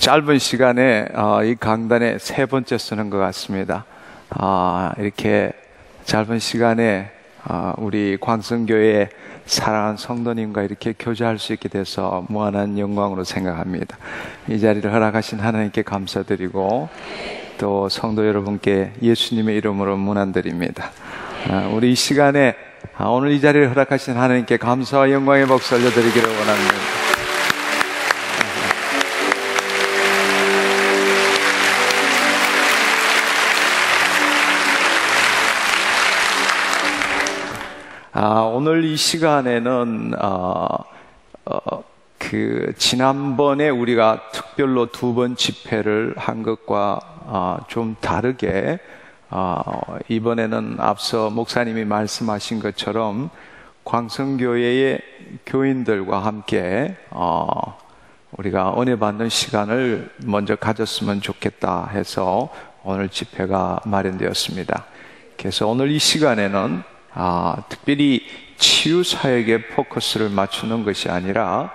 짧은 시간에 이 강단에 세 번째 쓰는 것 같습니다. 이렇게 짧은 시간에 우리 광성교회 사랑하는 성도님과 이렇게 교제할 수 있게 돼서 무한한 영광으로 생각합니다. 이 자리를 허락하신 하나님께 감사드리고 또 성도 여러분께 예수님의 이름으로 문안드립니다. 우리 이 시간에 오늘 이 자리를 허락하신 하나님께 감사와 영광의 박수 올려드리기를 원합니다. 오늘 이 시간에는 지난번에 우리가 특별로 두 번 집회를 한 것과 좀 다르게 이번에는 앞서 목사님이 말씀하신 것처럼 광성교회의 교인들과 함께 우리가 은혜 받는 시간을 먼저 가졌으면 좋겠다 해서 오늘 집회가 마련되었습니다. 그래서 오늘 이 시간에는 특별히 치유 사역에 포커스를 맞추는 것이 아니라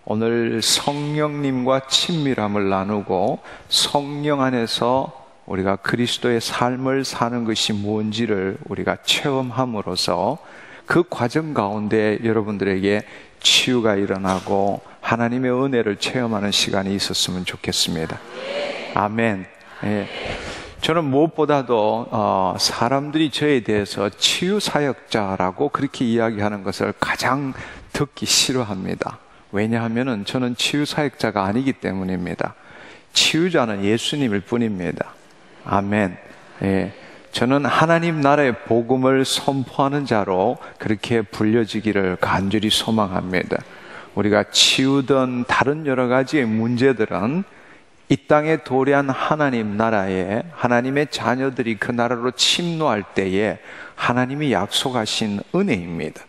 오늘 성령님과 친밀함을 나누고 성령 안에서 우리가 그리스도의 삶을 사는 것이 뭔지를 우리가 체험함으로써 그 과정 가운데 여러분들에게 치유가 일어나고 하나님의 은혜를 체험하는 시간이 있었으면 좋겠습니다. 아멘. 예. 저는 무엇보다도 사람들이 저에 대해서 치유사역자라고 그렇게 이야기하는 것을 가장 듣기 싫어합니다. 왜냐하면 저는 치유사역자가 아니기 때문입니다. 치유자는 예수님일 뿐입니다. 아멘. 예. 저는 하나님 나라의 복음을 선포하는 자로 그렇게 불려지기를 간절히 소망합니다. 우리가 치우던 다른 여러 가지의 문제들은 이 땅에 도래한 하나님 나라에 하나님의 자녀들이 그 나라로 침노할 때에 하나님이 약속하신 은혜입니다.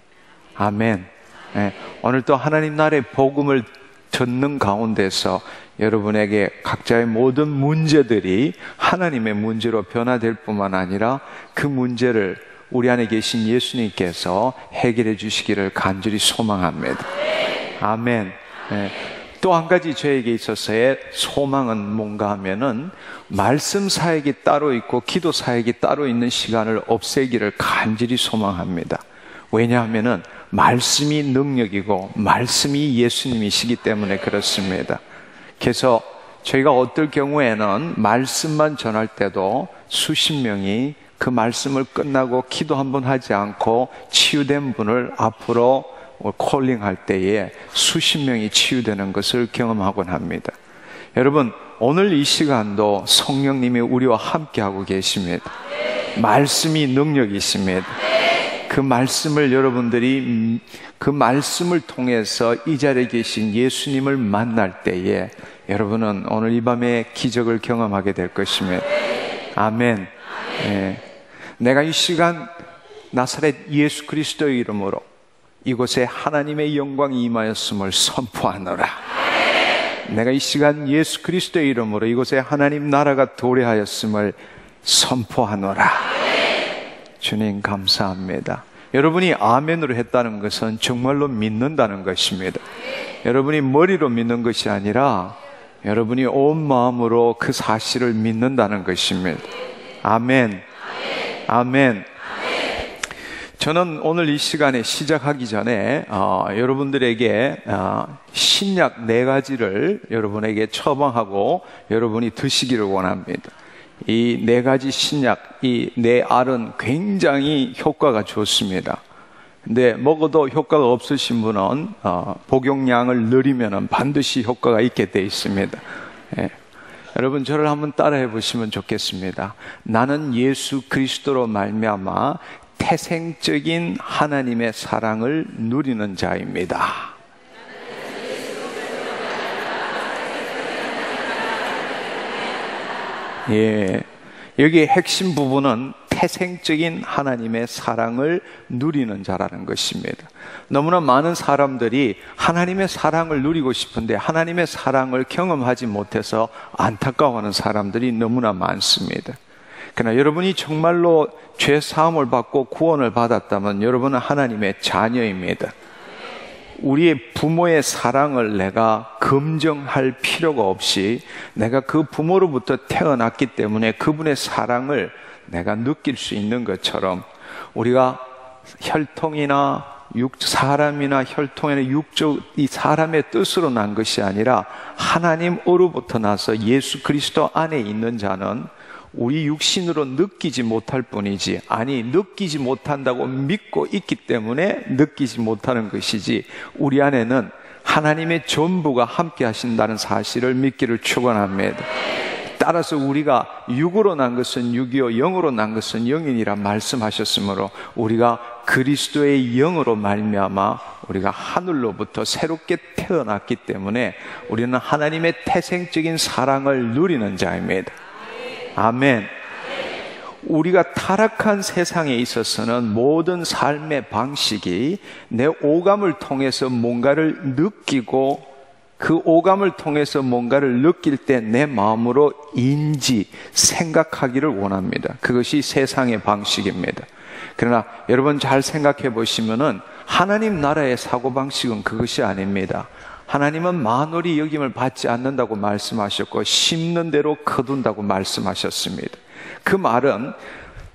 아멘. 네, 오늘 또 하나님 나라의 복음을 듣는 가운데서 여러분에게 각자의 모든 문제들이 하나님의 문제로 변화될 뿐만 아니라 그 문제를 우리 안에 계신 예수님께서 해결해 주시기를 간절히 소망합니다. 아멘. 네. 또 한 가지 저에게 있어서의 소망은 뭔가 하면은 말씀 사역이 따로 있고 기도 사역이 따로 있는 시간을 없애기를 간절히 소망합니다. 왜냐하면은 말씀이 능력이고 말씀이 예수님이시기 때문에 그렇습니다. 그래서 저희가 어떨 경우에는 말씀만 전할 때도 수십 명이 그 말씀을 끝나고 기도 한번 하지 않고 치유된 분을 앞으로 콜링할 때에 수십 명이 치유되는 것을 경험하곤 합니다. 여러분, 오늘 이 시간도 성령님이 우리와 함께하고 계십니다. 말씀이 능력이 있습니다. 그 말씀을 여러분들이 그 말씀을 통해서 이 자리에 계신 예수님을 만날 때에 여러분은 오늘 이 밤에 기적을 경험하게 될 것입니다. 아멘. 네. 내가 이 시간 나사렛 예수 그리스도의 이름으로 이곳에 하나님의 영광이 임하였음을 선포하노라. 내가 이 시간 예수 그리스도의 이름으로 이곳에 하나님 나라가 도래하였음을 선포하노라. 주님 감사합니다. 여러분이 아멘으로 했다는 것은 정말로 믿는다는 것입니다. 여러분이 머리로 믿는 것이 아니라 여러분이 온 마음으로 그 사실을 믿는다는 것입니다. 아멘. 아멘. 저는 오늘 이 시간에 시작하기 전에 여러분들에게 신약 4가지를 여러분에게 처방하고 여러분이 드시기를 원합니다. 이 4가지 신약, 이 4알은 굉장히 효과가 좋습니다. 근데 먹어도 효과가 없으신 분은 복용량을 늘리면 반드시 효과가 있게 돼 있습니다. 예. 여러분 저를 한번 따라해 보시면 좋겠습니다. 나는 예수 그리스도로 말미암아 태생적인 하나님의 사랑을 누리는 자입니다. 예, 여기에 핵심 부분은 태생적인 하나님의 사랑을 누리는 자라는 것입니다. 너무나 많은 사람들이 하나님의 사랑을 누리고 싶은데 하나님의 사랑을 경험하지 못해서 안타까워하는 사람들이 너무나 많습니다. 그러나 여러분이 정말로 죄 사함을 받고 구원을 받았다면 여러분은 하나님의 자녀입니다. 우리의 부모의 사랑을 내가 검증할 필요가 없이 내가 그 부모로부터 태어났기 때문에 그분의 사랑을 내가 느낄 수 있는 것처럼, 우리가 혈통이나 사람이나 혈통이나 육적 이 사람의 뜻으로 난 것이 아니라 하나님으로부터 나서 예수 그리스도 안에 있는 자는 우리 육신으로 느끼지 못할 뿐이지, 아니 느끼지 못한다고 믿고 있기 때문에 느끼지 못하는 것이지, 우리 안에는 하나님의 전부가 함께 하신다는 사실을 믿기를 축원합니다. 따라서 우리가 육으로 난 것은 육이요 영으로 난 것은 영이니라 말씀하셨으므로, 우리가 그리스도의 영으로 말미암아 우리가 하늘로부터 새롭게 태어났기 때문에 우리는 하나님의 태생적인 사랑을 누리는 자입니다. 아멘. 우리가 타락한 세상에 있어서는 모든 삶의 방식이 내 오감을 통해서 뭔가를 느끼고, 그 오감을 통해서 뭔가를 느낄 때 내 마음으로 생각하기를 원합니다. 그것이 세상의 방식입니다. 그러나 여러분 잘 생각해 보시면은 하나님 나라의 사고방식은 그것이 아닙니다. 하나님은 만월이 여김을 받지 않는다고 말씀하셨고 심는 대로 거둔다고 말씀하셨습니다. 그 말은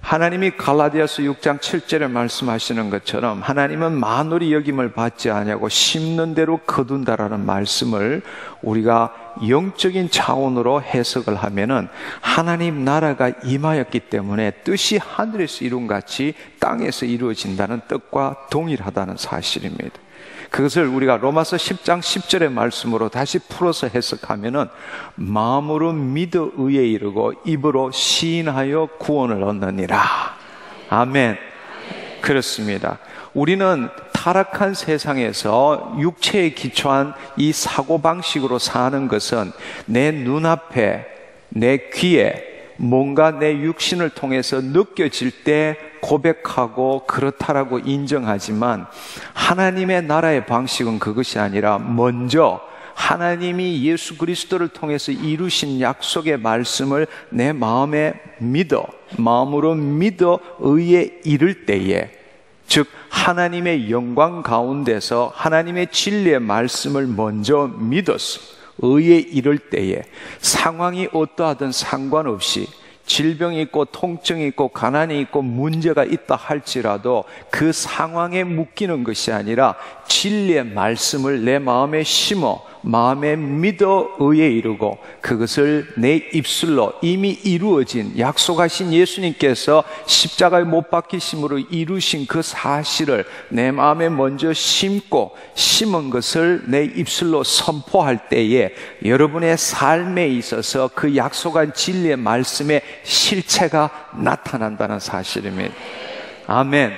하나님이 갈라디아서 6장 7절에 말씀하시는 것처럼 하나님은 만월이 여김을 받지 아니하고 심는 대로 거둔다라는 말씀을 우리가 영적인 차원으로 해석을 하면은 하나님 나라가 임하였기 때문에 뜻이 하늘에서 이룬같이 땅에서 이루어진다는 뜻과 동일하다는 사실입니다. 그것을 우리가 로마서 10장 10절의 말씀으로 다시 풀어서 해석하면은 마음으로 믿어 의에 이르고 입으로 시인하여 구원을 얻느니라. 아멘. 그렇습니다. 우리는 타락한 세상에서 육체에 기초한 이 사고방식으로 사는 것은 내 눈앞에, 내 귀에 뭔가 내 육신을 통해서 느껴질 때 고백하고 그렇다라고 인정하지만, 하나님의 나라의 방식은 그것이 아니라 먼저 하나님이 예수 그리스도를 통해서 이루신 약속의 말씀을 내 마음으로 믿어 의에 이를 때에, 즉 하나님의 영광 가운데서 하나님의 진리의 말씀을 먼저 믿어서 의에 이를 때에 상황이 어떠하든 상관없이, 질병이 있고 통증이 있고 가난이 있고 문제가 있다 할지라도 그 상황에 묶이는 것이 아니라 진리의 말씀을 내 마음에 심어 마음에 믿어 의에 이르고, 그것을 내 입술로 이미 이루어진 약속하신 예수님께서 십자가에 못 박히심으로 이루신 그 사실을 내 마음에 먼저 심고, 심은 것을 내 입술로 선포할 때에 여러분의 삶에 있어서 그 약속한 진리의 말씀의 실체가 나타난다는 사실입니다. 아멘.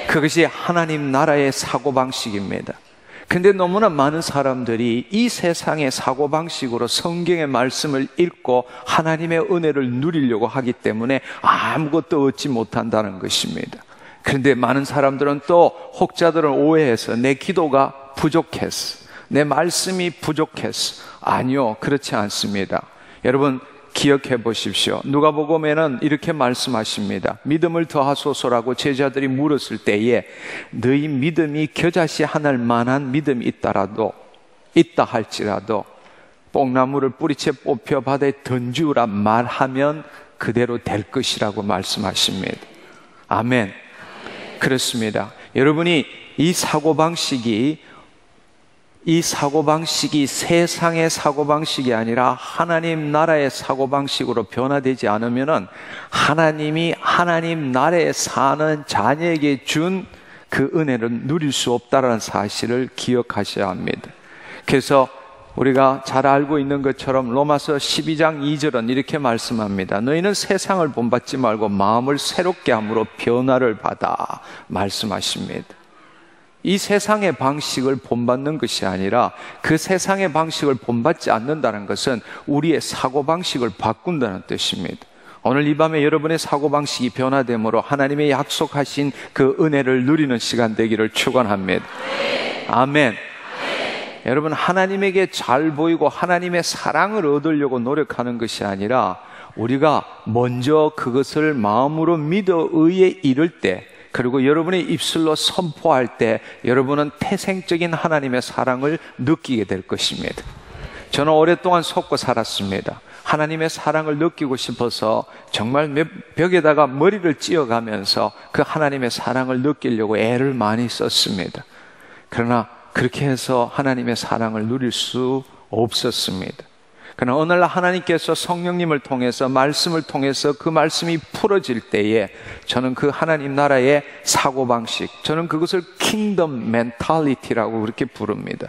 그것이 하나님 나라의 사고방식입니다. 근데 너무나 많은 사람들이 이 세상의 사고방식으로 성경의 말씀을 읽고 하나님의 은혜를 누리려고 하기 때문에 아무것도 얻지 못한다는 것입니다. 그런데 많은 사람들은 또 혹자들은 오해해서 내 기도가 부족했어, 내 말씀이 부족했어. 아니요, 그렇지 않습니다. 여러분 기억해 보십시오. 누가복음에는 이렇게 말씀하십니다. 믿음을 더하소서라고 제자들이 물었을 때에 너희 믿음이 겨자씨 하나일 만한 믿음이 있다 할지라도 뽕나무를 뿌리채 뽑혀 바다에 던지우라 말하면 그대로 될 것이라고 말씀하십니다. 아멘. 그렇습니다. 여러분이 이 사고방식이 세상의 사고방식이 아니라 하나님 나라의 사고방식으로 변화되지 않으면은 하나님이 하나님 나라에 사는 자녀에게 준 그 은혜를 누릴 수 없다는 사실을 기억하셔야 합니다. 그래서 우리가 잘 알고 있는 것처럼 로마서 12장 2절은 이렇게 말씀합니다. 너희는 세상을 본받지 말고 마음을 새롭게 함으로 변화를 받아 말씀하십니다. 이 세상의 방식을 본받는 것이 아니라 그 세상의 방식을 본받지 않는다는 것은 우리의 사고방식을 바꾼다는 뜻입니다. 오늘 이 밤에 여러분의 사고방식이 변화됨으로 하나님의 약속하신 그 은혜를 누리는 시간 되기를 축원합니다. 아멘. 여러분, 하나님에게 잘 보이고 하나님의 사랑을 얻으려고 노력하는 것이 아니라 우리가 먼저 그것을 마음으로 믿어 의에 이를 때 그리고 여러분의 입술로 선포할 때 여러분은 태생적인 하나님의 사랑을 느끼게 될 것입니다. 저는 오랫동안 속고 살았습니다. 하나님의 사랑을 느끼고 싶어서 정말 벽에다가 머리를 찧어가면서 그 하나님의 사랑을 느끼려고 애를 많이 썼습니다. 그러나 그렇게 해서 하나님의 사랑을 누릴 수 없었습니다. 그러나 어느 날 하나님께서 성령님을 통해서 말씀을 통해서 그 말씀이 풀어질 때에 저는 그 하나님 나라의 사고방식, 저는 그것을 킹덤 멘탈리티라고 그렇게 부릅니다.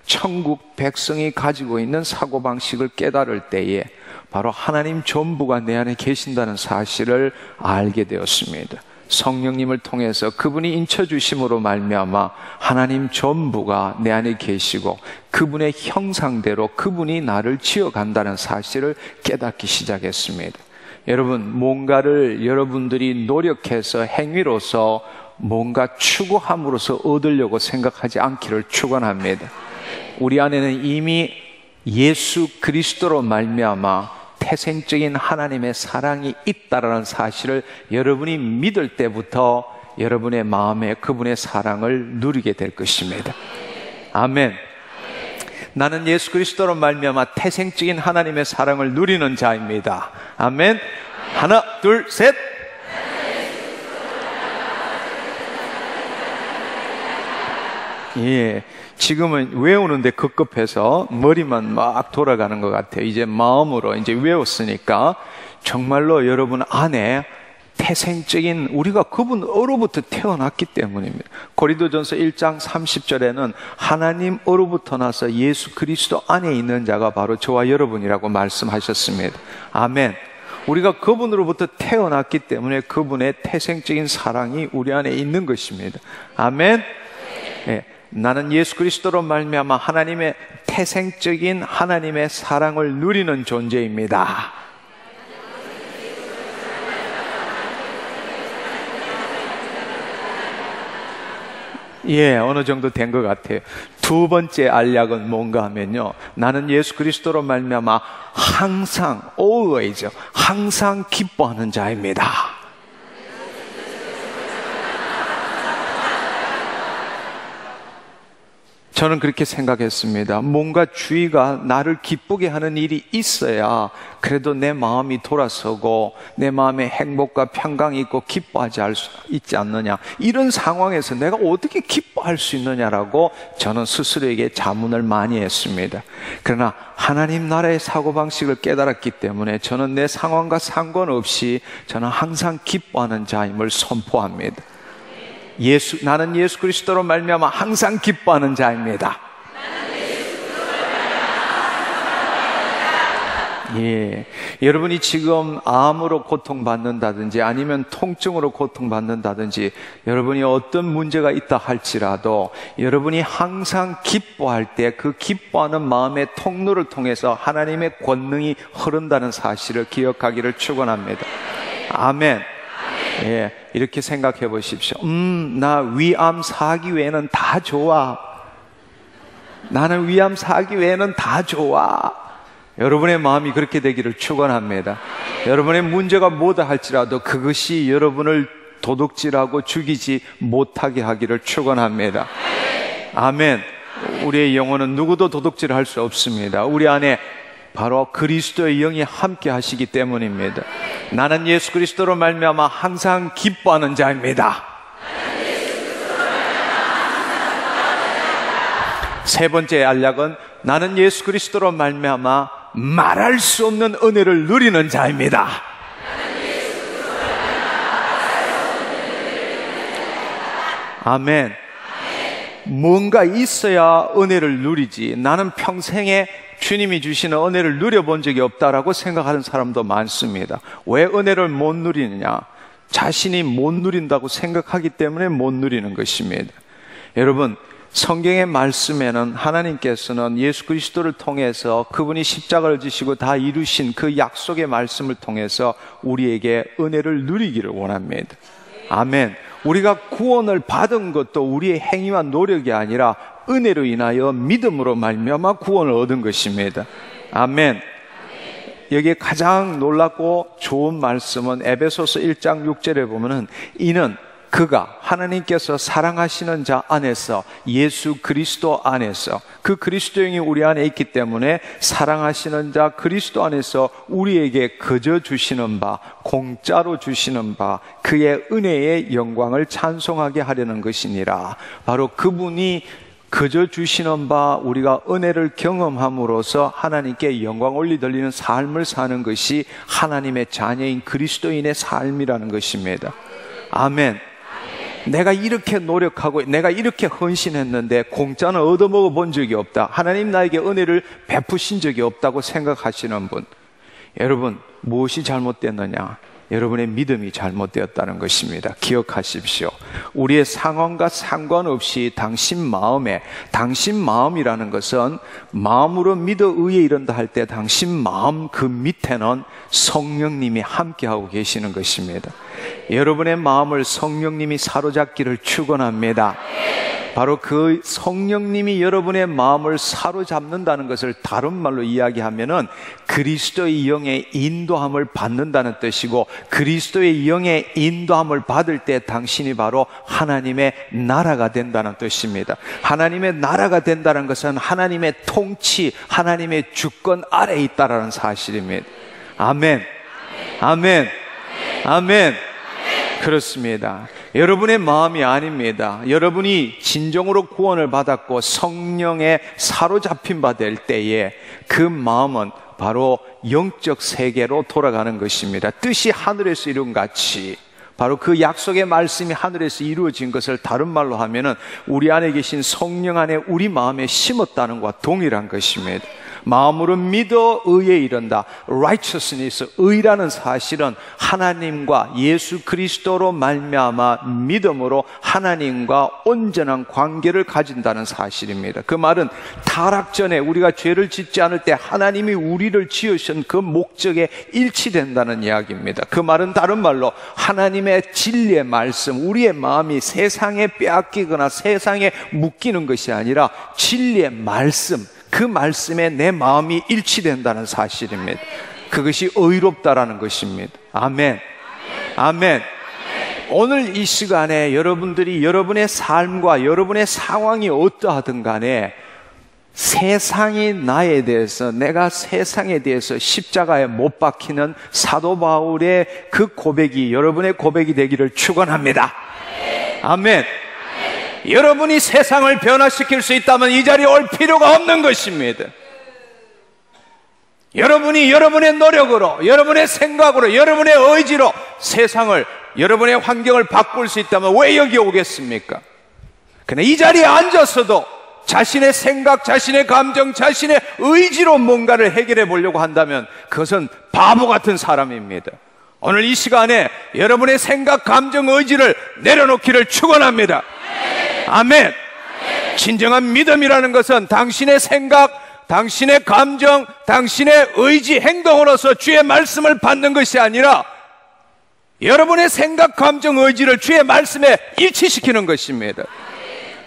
천국 백성이 가지고 있는 사고방식을 깨달을 때에 바로 하나님 전부가 내 안에 계신다는 사실을 알게 되었습니다. 성령님을 통해서 그분이 인쳐주심으로 말미암아 하나님 전부가 내 안에 계시고 그분의 형상대로 그분이 나를 지어간다는 사실을 깨닫기 시작했습니다. 여러분, 뭔가를 여러분들이 노력해서 행위로서 뭔가 추구함으로써 얻으려고 생각하지 않기를 축원합니다. 우리 안에는 이미 예수 그리스도로 말미암아 태생적인 하나님의 사랑이 있다라는 사실을 여러분이 믿을 때부터 여러분의 마음에 그분의 사랑을 누리게 될 것입니다. 아멘. 나는 예수 그리스도로 말미암아 태생적인 하나님의 사랑을 누리는 자입니다. 아멘. 하나, 둘, 셋. 예. 지금은 외우는데 급급해서 머리만 막 돌아가는 것 같아요. 이제 마음으로 이제 외웠으니까 정말로 여러분 안에 태생적인 우리가 그분으로부터 태어났기 때문입니다. 고린도전서 1장 30절에는 하나님으로부터 나서 예수 그리스도 안에 있는 자가 바로 저와 여러분이라고 말씀하셨습니다. 아멘. 우리가 그분으로부터 태어났기 때문에 그분의 태생적인 사랑이 우리 안에 있는 것입니다. 아멘. 네. 나는 예수 그리스도로 말미암아 하나님의 태생적인 하나님의 사랑을 누리는 존재입니다. 예, 어느 정도 된 것 같아요. 두 번째 알약은 뭔가 하면요, 나는 예수 그리스도로 말미암아 항상 always 항상 기뻐하는 자입니다. 저는 그렇게 생각했습니다. 뭔가 주위가 나를 기쁘게 하는 일이 있어야 그래도 내 마음이 돌아서고 내 마음에 행복과 평강이 있고 기뻐하지 있지 않느냐. 이런 상황에서 내가 어떻게 기뻐할 수 있느냐라고 저는 스스로에게 자문을 많이 했습니다. 그러나 하나님 나라의 사고방식을 깨달았기 때문에 저는 내 상황과 상관없이 저는 항상 기뻐하는 자임을 선포합니다. 나는 예수 그리스도로 말미암아 항상 기뻐하는 자입니다. 예, 여러분이 지금 암으로 고통받는다든지 아니면 통증으로 고통받는다든지 여러분이 어떤 문제가 있다 할지라도 여러분이 항상 기뻐할 때 그 기뻐하는 마음의 통로를 통해서 하나님의 권능이 흐른다는 사실을 기억하기를 축원합니다. 아멘. 예, 이렇게 생각해 보십시오. 나 위암 사기 외에는 다 좋아. 나는 위암 사기 외에는 다 좋아. 여러분의 마음이 그렇게 되기를 축원합니다. 여러분의 문제가 뭐다 할지라도 그것이 여러분을 도둑질하고 죽이지 못하게 하기를 축원합니다. 아멘. 우리의 영혼은 누구도 도둑질할 수 없습니다. 우리 안에 바로 그리스도의 영이 함께 하시기 때문입니다. 나는 예수 그리스도로 말미암아 항상 기뻐하는 자입니다. 세 번째 알약은 나는 예수 그리스도로 말미암아 말할 수 없는 은혜를 누리는 자입니다. 아멘. 뭔가 있어야 은혜를 누리지. 나는 평생에 주님이 주시는 은혜를 누려본 적이 없다라고 생각하는 사람도 많습니다. 왜 은혜를 못 누리느냐? 자신이 못 누린다고 생각하기 때문에 못 누리는 것입니다. 여러분, 성경의 말씀에는 하나님께서는 예수 그리스도를 통해서 그분이 십자가를 지시고 다 이루신 그 약속의 말씀을 통해서 우리에게 은혜를 누리기를 원합니다. 아멘. 우리가 구원을 받은 것도 우리의 행위와 노력이 아니라 은혜로 인하여 믿음으로 말미암아 구원을 얻은 것입니다. 아멘. 여기에 가장 놀랍고 좋은 말씀은 에베소서 1장 6절에 보면은 이는 그가 하나님께서 사랑하시는 자 안에서, 예수 그리스도 안에서, 그 그리스도 영이 우리 안에 있기 때문에 사랑하시는 자 그리스도 안에서 우리에게 거저 주시는 바, 공짜로 주시는 바, 그의 은혜의 영광을 찬송하게 하려는 것이니라. 바로 그분이 거저 주시는 바 우리가 은혜를 경험함으로써 하나님께 영광 올리드리는 삶을 사는 것이 하나님의 자녀인 그리스도인의 삶이라는 것입니다. 아멘. 내가 이렇게 노력하고 내가 이렇게 헌신했는데 공짜는 얻어먹어 본 적이 없다, 하나님 나에게 은혜를 베푸신 적이 없다고 생각하시는 분, 여러분 무엇이 잘못됐느냐? 여러분의 믿음이 잘못되었다는 것입니다. 기억하십시오. 우리의 상황과 상관없이 당신 마음에, 당신 마음이라는 것은 마음으로 믿어 의에 이른다 할 때 당신 마음 그 밑에는 성령님이 함께하고 계시는 것입니다. 여러분의 마음을 성령님이 사로잡기를 축원합니다. 바로 그 성령님이 여러분의 마음을 사로잡는다는 것을 다른 말로 이야기하면은 그리스도의 영의 인도함을 받는다는 뜻이고, 그리스도의 영의 인도함을 받을 때 당신이 바로 하나님의 나라가 된다는 뜻입니다. 하나님의 나라가 된다는 것은 하나님의 통치, 하나님의 주권 아래에 있다라는 사실입니다. 아멘. 아멘. 아멘. 그렇습니다. 여러분의 마음이 아닙니다. 여러분이 진정으로 구원을 받았고 성령에 사로잡힌 바 될 때에 그 마음은 바로 영적 세계로 돌아가는 것입니다. 뜻이 하늘에서 이룬 같이 바로 그 약속의 말씀이 하늘에서 이루어진 것을 다른 말로 하면은 우리 안에 계신 성령 안에 우리 마음에 심었다는 것과 동일한 것입니다. 마음으로 믿어 의에 이른다. righteousness, 의라는 사실은 하나님과 예수 그리스도로 말미암아 믿음으로 하나님과 온전한 관계를 가진다는 사실입니다. 그 말은 타락 전에 우리가 죄를 짓지 않을 때 하나님이 우리를 지으신 그 목적에 일치된다는 이야기입니다. 그 말은 다른 말로 하나님의 진리의 말씀, 우리의 마음이 세상에 빼앗기거나 세상에 묶이는 것이 아니라 진리의 말씀, 그 말씀에 내 마음이 일치된다는 사실입니다. 그것이 의롭다라는 것입니다. 아멘. 아멘. 오늘 이 시간에 여러분들이 여러분의 삶과 여러분의 상황이 어떠하든 간에 세상이 나에 대해서, 내가 세상에 대해서 십자가에 못 박히는 사도 바울의 그 고백이 여러분의 고백이 되기를 축원합니다. 아멘. 여러분이 세상을 변화시킬 수 있다면 이 자리에 올 필요가 없는 것입니다. 여러분이 여러분의 노력으로, 여러분의 생각으로, 여러분의 의지로 세상을, 여러분의 환경을 바꿀 수 있다면 왜 여기 오겠습니까? 그러나 이 자리에 앉아서도 자신의 생각, 자신의 감정, 자신의 의지로 뭔가를 해결해 보려고 한다면 그것은 바보 같은 사람입니다. 오늘 이 시간에 여러분의 생각, 감정, 의지를 내려놓기를 축원합니다. 아멘. 진정한 믿음이라는 것은 당신의 생각, 당신의 감정, 당신의 의지, 행동으로서 주의 말씀을 받는 것이 아니라 여러분의 생각, 감정, 의지를 주의 말씀에 일치시키는 것입니다.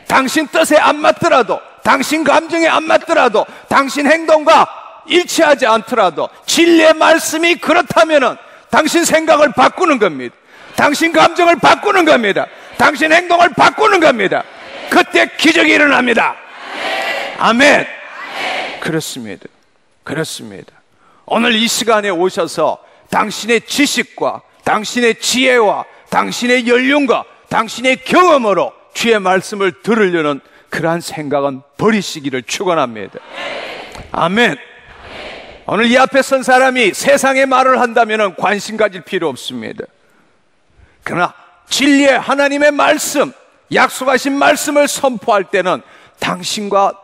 당신 뜻에 안 맞더라도, 당신 감정에 안 맞더라도, 당신 행동과 일치하지 않더라도 진리의 말씀이 그렇다면은 당신 생각을 바꾸는 겁니다. 당신 감정을 바꾸는 겁니다. 당신 행동을 바꾸는 겁니다. 그때 기적이 일어납니다. 아멘. 그렇습니다. 그렇습니다. 오늘 이 시간에 오셔서 당신의 지식과 당신의 지혜와 당신의 연륜과 당신의 경험으로 주의 말씀을 들으려는 그러한 생각은 버리시기를 축원합니다. 아멘. 오늘 이 앞에 선 사람이 세상의 말을 한다면 관심 가질 필요 없습니다. 그러나 진리의 하나님의 말씀, 약속하신 말씀을 선포할 때는 당신과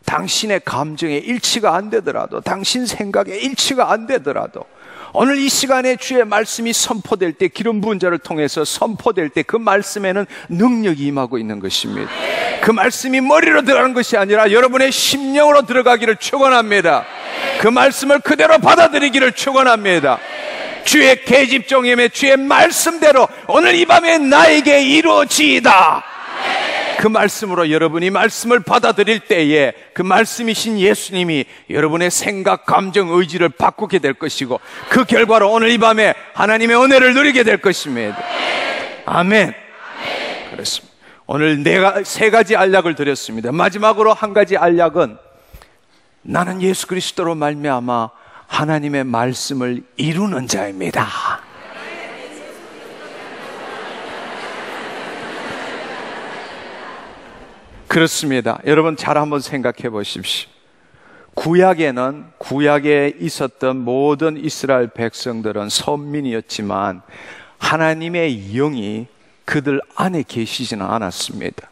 당신의 감정에 일치가 안 되더라도, 당신 생각에 일치가 안 되더라도 오늘 이 시간에 주의 말씀이 선포될 때, 기름 부은 자를 통해서 선포될 때 그 말씀에는 능력이 임하고 있는 것입니다. 그 말씀이 머리로 들어가는 것이 아니라 여러분의 심령으로 들어가기를 축원합니다. 그 말씀을 그대로 받아들이기를 축원합니다. 주의 계집종임의 주의 말씀대로 오늘 이 밤에 나에게 이루어지이다. 그 말씀으로 여러분이 말씀을 받아들일 때에 그 말씀이신 예수님이 여러분의 생각, 감정, 의지를 바꾸게 될 것이고 그 결과로 오늘 이 밤에 하나님의 은혜를 누리게 될 것입니다. 아멘. 그렇습니다. 오늘 내가 세 가지 알약을 드렸습니다. 마지막으로 한 가지 알약은 나는 예수 그리스도로 말미암아 하나님의 말씀을 이루는 자입니다. 그렇습니다. 여러분 잘 한번 생각해 보십시오. 구약에 있었던 모든 이스라엘 백성들은 선민이었지만 하나님의 영이 그들 안에 계시지는 않았습니다.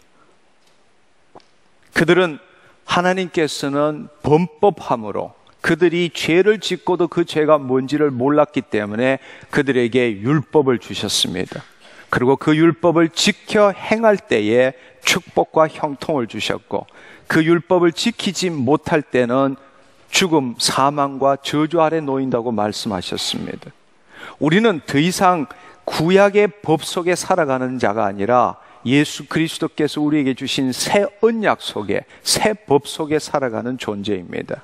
그들은 하나님께서는 범법함으로 그들이 죄를 짓고도 그 죄가 뭔지를 몰랐기 때문에 그들에게 율법을 주셨습니다. 그리고 그 율법을 지켜 행할 때에 축복과 형통을 주셨고, 그 율법을 지키지 못할 때는 죽음, 사망과 저주 아래 놓인다고 말씀하셨습니다. 우리는 더 이상 구약의 법 속에 살아가는 자가 아니라 예수 그리스도께서 우리에게 주신 새 언약 속에, 새 법 속에 살아가는 존재입니다.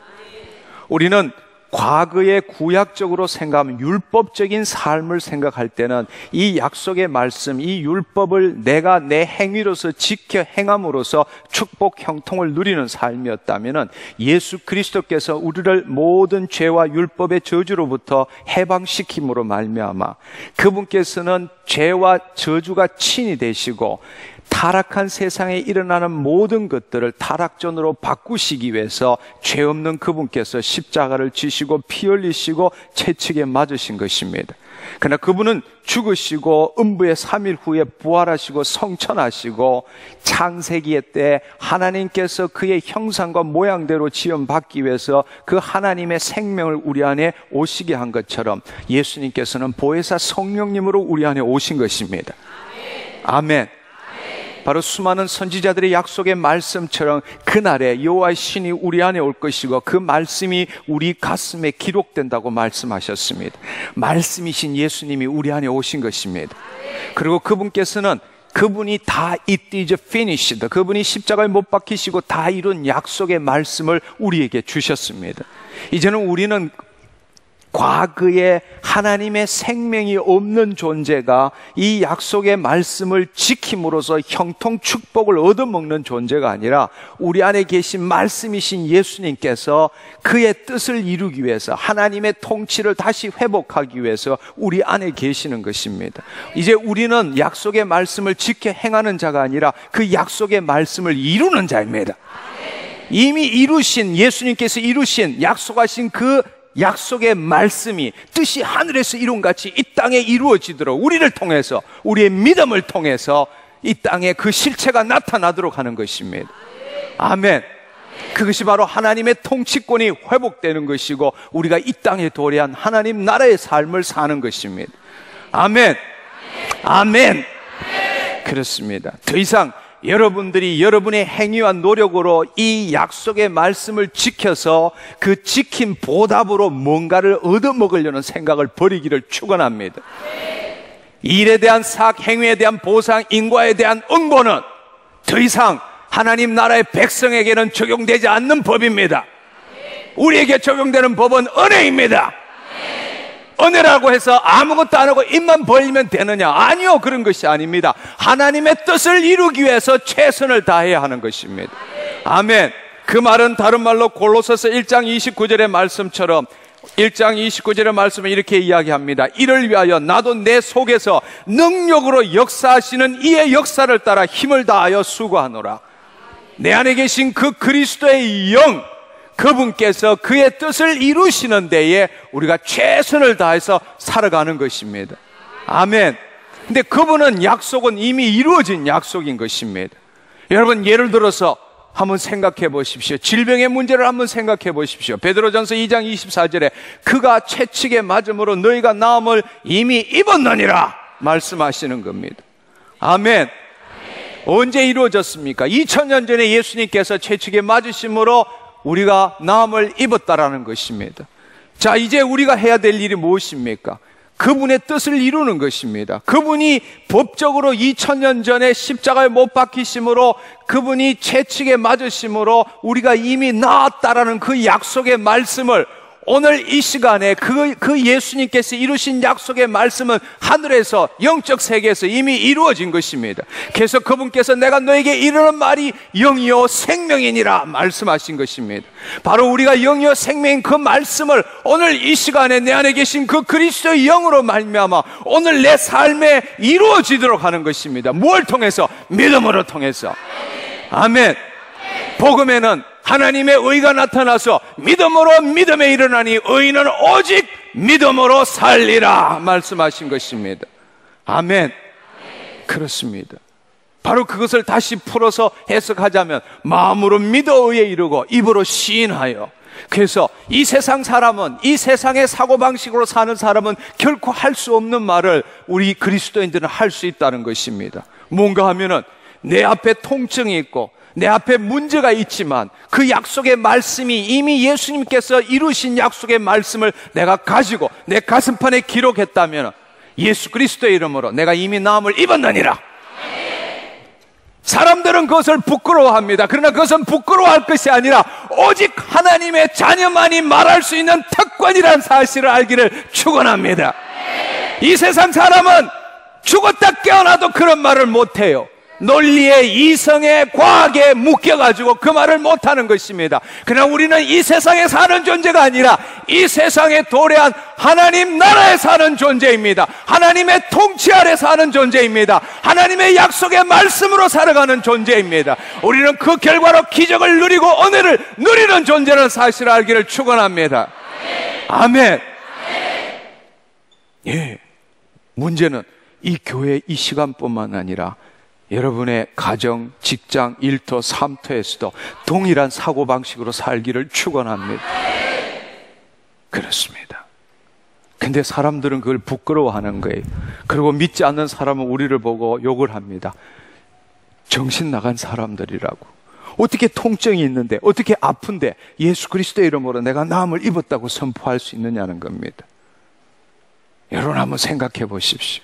우리는 과거의 구약적으로 생각하면 율법적인 삶을 생각할 때는 이 약속의 말씀, 이 율법을 내가 내 행위로서 지켜 행함으로써 축복 형통을 누리는 삶이었다면 예수 그리스도께서 우리를 모든 죄와 율법의 저주로부터 해방시킴으로 말미암아 그분께서는 죄와 저주가 친히 되시고 타락한 세상에 일어나는 모든 것들을 타락전으로 바꾸시기 위해서 죄 없는 그분께서 십자가를 지시고 피 흘리시고 채찍에 맞으신 것입니다. 그러나 그분은 죽으시고 음부의 3일 후에 부활하시고 성천하시고 창세기의 때 하나님께서 그의 형상과 모양대로 지음받기 위해서 그 하나님의 생명을 우리 안에 오시게 한 것처럼 예수님께서는 보혜사 성령님으로 우리 안에 오신 것입니다. 아멘. 바로 수많은 선지자들의 약속의 말씀처럼 그날에 여호와의 신이 우리 안에 올 것이고 그 말씀이 우리 가슴에 기록된다고 말씀하셨습니다. 말씀이신 예수님이 우리 안에 오신 것입니다. 그리고 그분이 다 it is finished, 그분이 십자가에 못 박히시고 다 이룬 약속의 말씀을 우리에게 주셨습니다. 이제는 우리는 과거에 하나님의 생명이 없는 존재가 이 약속의 말씀을 지킴으로써 형통 축복을 얻어먹는 존재가 아니라 우리 안에 계신 말씀이신 예수님께서 그의 뜻을 이루기 위해서 하나님의 통치를 다시 회복하기 위해서 우리 안에 계시는 것입니다. 이제 우리는 약속의 말씀을 지켜 행하는 자가 아니라 그 약속의 말씀을 이루는 자입니다. 이미 이루신, 예수님께서 이루신, 약속하신 그 약속의 말씀이 뜻이 하늘에서 이룬같이 이 땅에 이루어지도록 우리를 통해서, 우리의 믿음을 통해서 이 땅에 그 실체가 나타나도록 하는 것입니다. 아멘. 그것이 바로 하나님의 통치권이 회복되는 것이고 우리가 이 땅에 도래한 하나님 나라의 삶을 사는 것입니다. 아멘. 아멘. 그렇습니다. 더 이상 여러분들이 여러분의 행위와 노력으로 이 약속의 말씀을 지켜서 그 지킨 보답으로 뭔가를 얻어먹으려는 생각을 버리기를 축원합니다. 일에 대한 삭, 행위에 대한 보상, 인과에 대한 응보는 더 이상 하나님 나라의 백성에게는 적용되지 않는 법입니다. 우리에게 적용되는 법은 은혜입니다. 은혜라고 해서 아무것도 안 하고 입만 벌리면 되느냐? 아니요, 그런 것이 아닙니다. 하나님의 뜻을 이루기 위해서 최선을 다해야 하는 것입니다. 아멘. 그 말은 다른 말로 골로새서 1장 29절의 말씀처럼 1장 29절의 말씀을 이렇게 이야기합니다. 이를 위하여 나도 내 속에서 능력으로 역사하시는 이의 역사를 따라 힘을 다하여 수고하노라. 내 안에 계신 그 그리스도의 영, 그분께서 그의 뜻을 이루시는 데에 우리가 최선을 다해서 살아가는 것입니다. 아멘. 근데 그분은 약속은 이미 이루어진 약속인 것입니다. 여러분, 예를 들어서 한번 생각해 보십시오. 질병의 문제를 한번 생각해 보십시오. 베드로전서 2장 24절에 그가 채찍에 맞음으로 너희가 나음을 이미 입었느니라 말씀하시는 겁니다. 아멘. 언제 이루어졌습니까? 2000년 전에 예수님께서 채찍에 맞으심으로 우리가 나음을 입었다라는 것입니다. 자, 이제 우리가 해야 될 일이 무엇입니까? 그분의 뜻을 이루는 것입니다. 그분이 법적으로 2000년 전에 십자가에 못 박히심으로 그분이 채찍에 맞으심으로 우리가 이미 나았다라는 그 약속의 말씀을 오늘 이 시간에 그 예수님께서 이루신 약속의 말씀은 하늘에서 영적 세계에서 이미 이루어진 것입니다. 그래서 그분께서 내가 너에게 이르는 말이 영이요 생명이니라 말씀하신 것입니다. 바로 우리가 영이요 생명인 그 말씀을 오늘 이 시간에 내 안에 계신 그 그리스도의 영으로 말미암아 오늘 내 삶에 이루어지도록 하는 것입니다. 무엇을 통해서? 믿음으로 통해서. 아멘. 복음에는 하나님의 의가 나타나서 믿음으로 믿음에 일어나니 의인은 오직 믿음으로 살리라 말씀하신 것입니다. 아멘. 그렇습니다. 바로 그것을 다시 풀어서 해석하자면 마음으로 믿어 의에 이르고 입으로 시인하여. 그래서 이 세상 사람은, 이 세상의 사고방식으로 사는 사람은 결코 할 수 없는 말을 우리 그리스도인들은 할 수 있다는 것입니다. 뭔가 하면은 내 앞에 통증이 있고 내 앞에 문제가 있지만 그 약속의 말씀이 이미 예수님께서 이루신 약속의 말씀을 내가 가지고 내 가슴판에 기록했다면 예수 그리스도의 이름으로 내가 이미 나음을 입었느니라. 사람들은 그것을 부끄러워합니다. 그러나 그것은 부끄러워할 것이 아니라 오직 하나님의 자녀만이 말할 수 있는 특권이라는 사실을 알기를 축원합니다. 이 세상 사람은 죽었다 깨어나도 그런 말을 못해요. 논리에, 이성에, 과학에 묶여가지고 그 말을 못하는 것입니다. 그러나 우리는 이 세상에 사는 존재가 아니라 이 세상에 도래한 하나님 나라에 사는 존재입니다. 하나님의 통치 아래 사는 존재입니다. 하나님의 약속의 말씀으로 살아가는 존재입니다. 우리는 그 결과로 기적을 누리고 은혜를 누리는 존재라는 사실을 알기를 축원합니다. 아멘. 예. 문제는 이 교회 이 시간뿐만 아니라 여러분의 가정, 직장, 일터, 삶터에서도 동일한 사고방식으로 살기를 축원합니다. 그렇습니다. 근데 사람들은 그걸 부끄러워하는 거예요. 그리고 믿지 않는 사람은 우리를 보고 욕을 합니다. 정신 나간 사람들이라고. 어떻게 통증이 있는데, 어떻게 아픈데 예수 그리스도의 이름으로 내가 나음을 입었다고 선포할 수 있느냐는 겁니다. 여러분 한번 생각해 보십시오.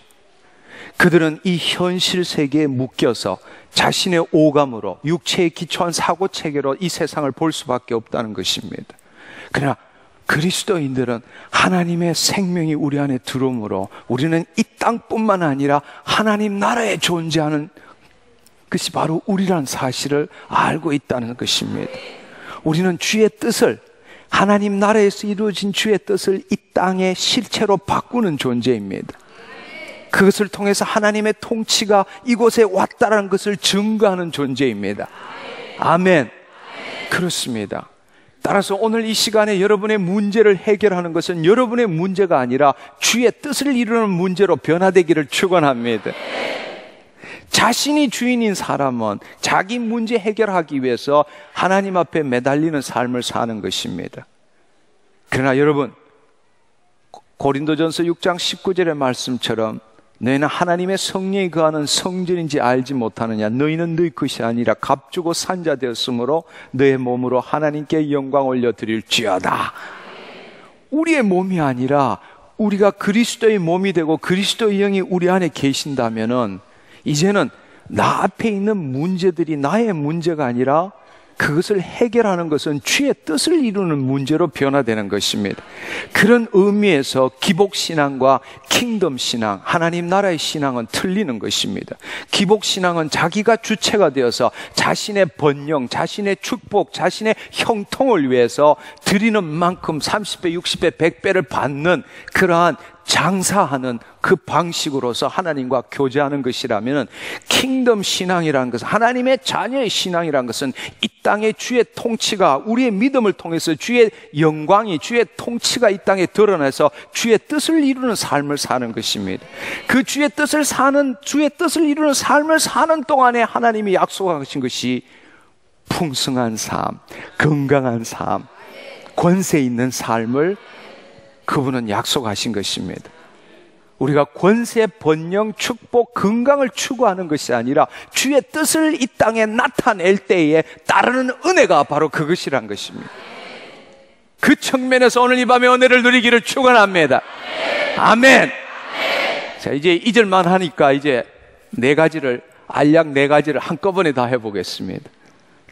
그들은 이 현실 세계에 묶여서 자신의 오감으로 육체에 기초한 사고체계로 이 세상을 볼 수밖에 없다는 것입니다. 그러나 그리스도인들은 하나님의 생명이 우리 안에 들어오므로 우리는 이 땅뿐만 아니라 하나님 나라에 존재하는 것이 바로 우리라는 사실을 알고 있다는 것입니다. 우리는 주의 뜻을, 하나님 나라에서 이루어진 주의 뜻을 이 땅의 실체로 바꾸는 존재입니다. 그것을 통해서 하나님의 통치가 이곳에 왔다는 것을 증거하는 존재입니다. 아멘. 그렇습니다. 따라서 오늘 이 시간에 여러분의 문제를 해결하는 것은 여러분의 문제가 아니라 주의 뜻을 이루는 문제로 변화되기를 축원합니다. 자신이 주인인 사람은 자기 문제 해결하기 위해서 하나님 앞에 매달리는 삶을 사는 것입니다. 그러나 여러분, 고린도전서 6장 19절의 말씀처럼 너희는 하나님의 성령이 거하는 성전인지 알지 못하느냐. 너희는 너희 것이 아니라 값주고 산 자 되었으므로 너의 몸으로 하나님께 영광 올려드릴지어다. 우리의 몸이 아니라 우리가 그리스도의 몸이 되고 그리스도의 영이 우리 안에 계신다면은 이제는 나 앞에 있는 문제들이 나의 문제가 아니라 그것을 해결하는 것은 주의 뜻을 이루는 문제로 변화되는 것입니다. 그런 의미에서 기복신앙과 킹덤신앙, 하나님 나라의 신앙은 틀리는 것입니다. 기복신앙은 자기가 주체가 되어서 자신의 번영, 자신의 축복, 자신의 형통을 위해서 드리는 만큼 30배, 60배, 100배를 받는 그러한 장사하는 그 방식으로서 하나님과 교제하는 것이라면, 킹덤 신앙이라는 것은, 하나님의 자녀의 신앙이라는 것은 이 땅의 주의 통치가 우리의 믿음을 통해서 주의 영광이, 주의 통치가 이 땅에 드러나서 주의 뜻을 이루는 삶을 사는 것입니다. 그 주의 뜻을 이루는 삶을 사는 동안에 하나님이 약속하신 것이 풍성한 삶, 건강한 삶, 권세 있는 삶을 그분은 약속하신 것입니다. 우리가 권세, 번영, 축복, 건강을 추구하는 것이 아니라 주의 뜻을 이 땅에 나타낼 때에 따르는 은혜가 바로 그것이란 것입니다. 그 측면에서 오늘 이 밤에 은혜를 누리기를 축원합니다. 아멘. 자, 이제 2절만 하니까 이제 알약 네 가지를 한꺼번에 다 해보겠습니다.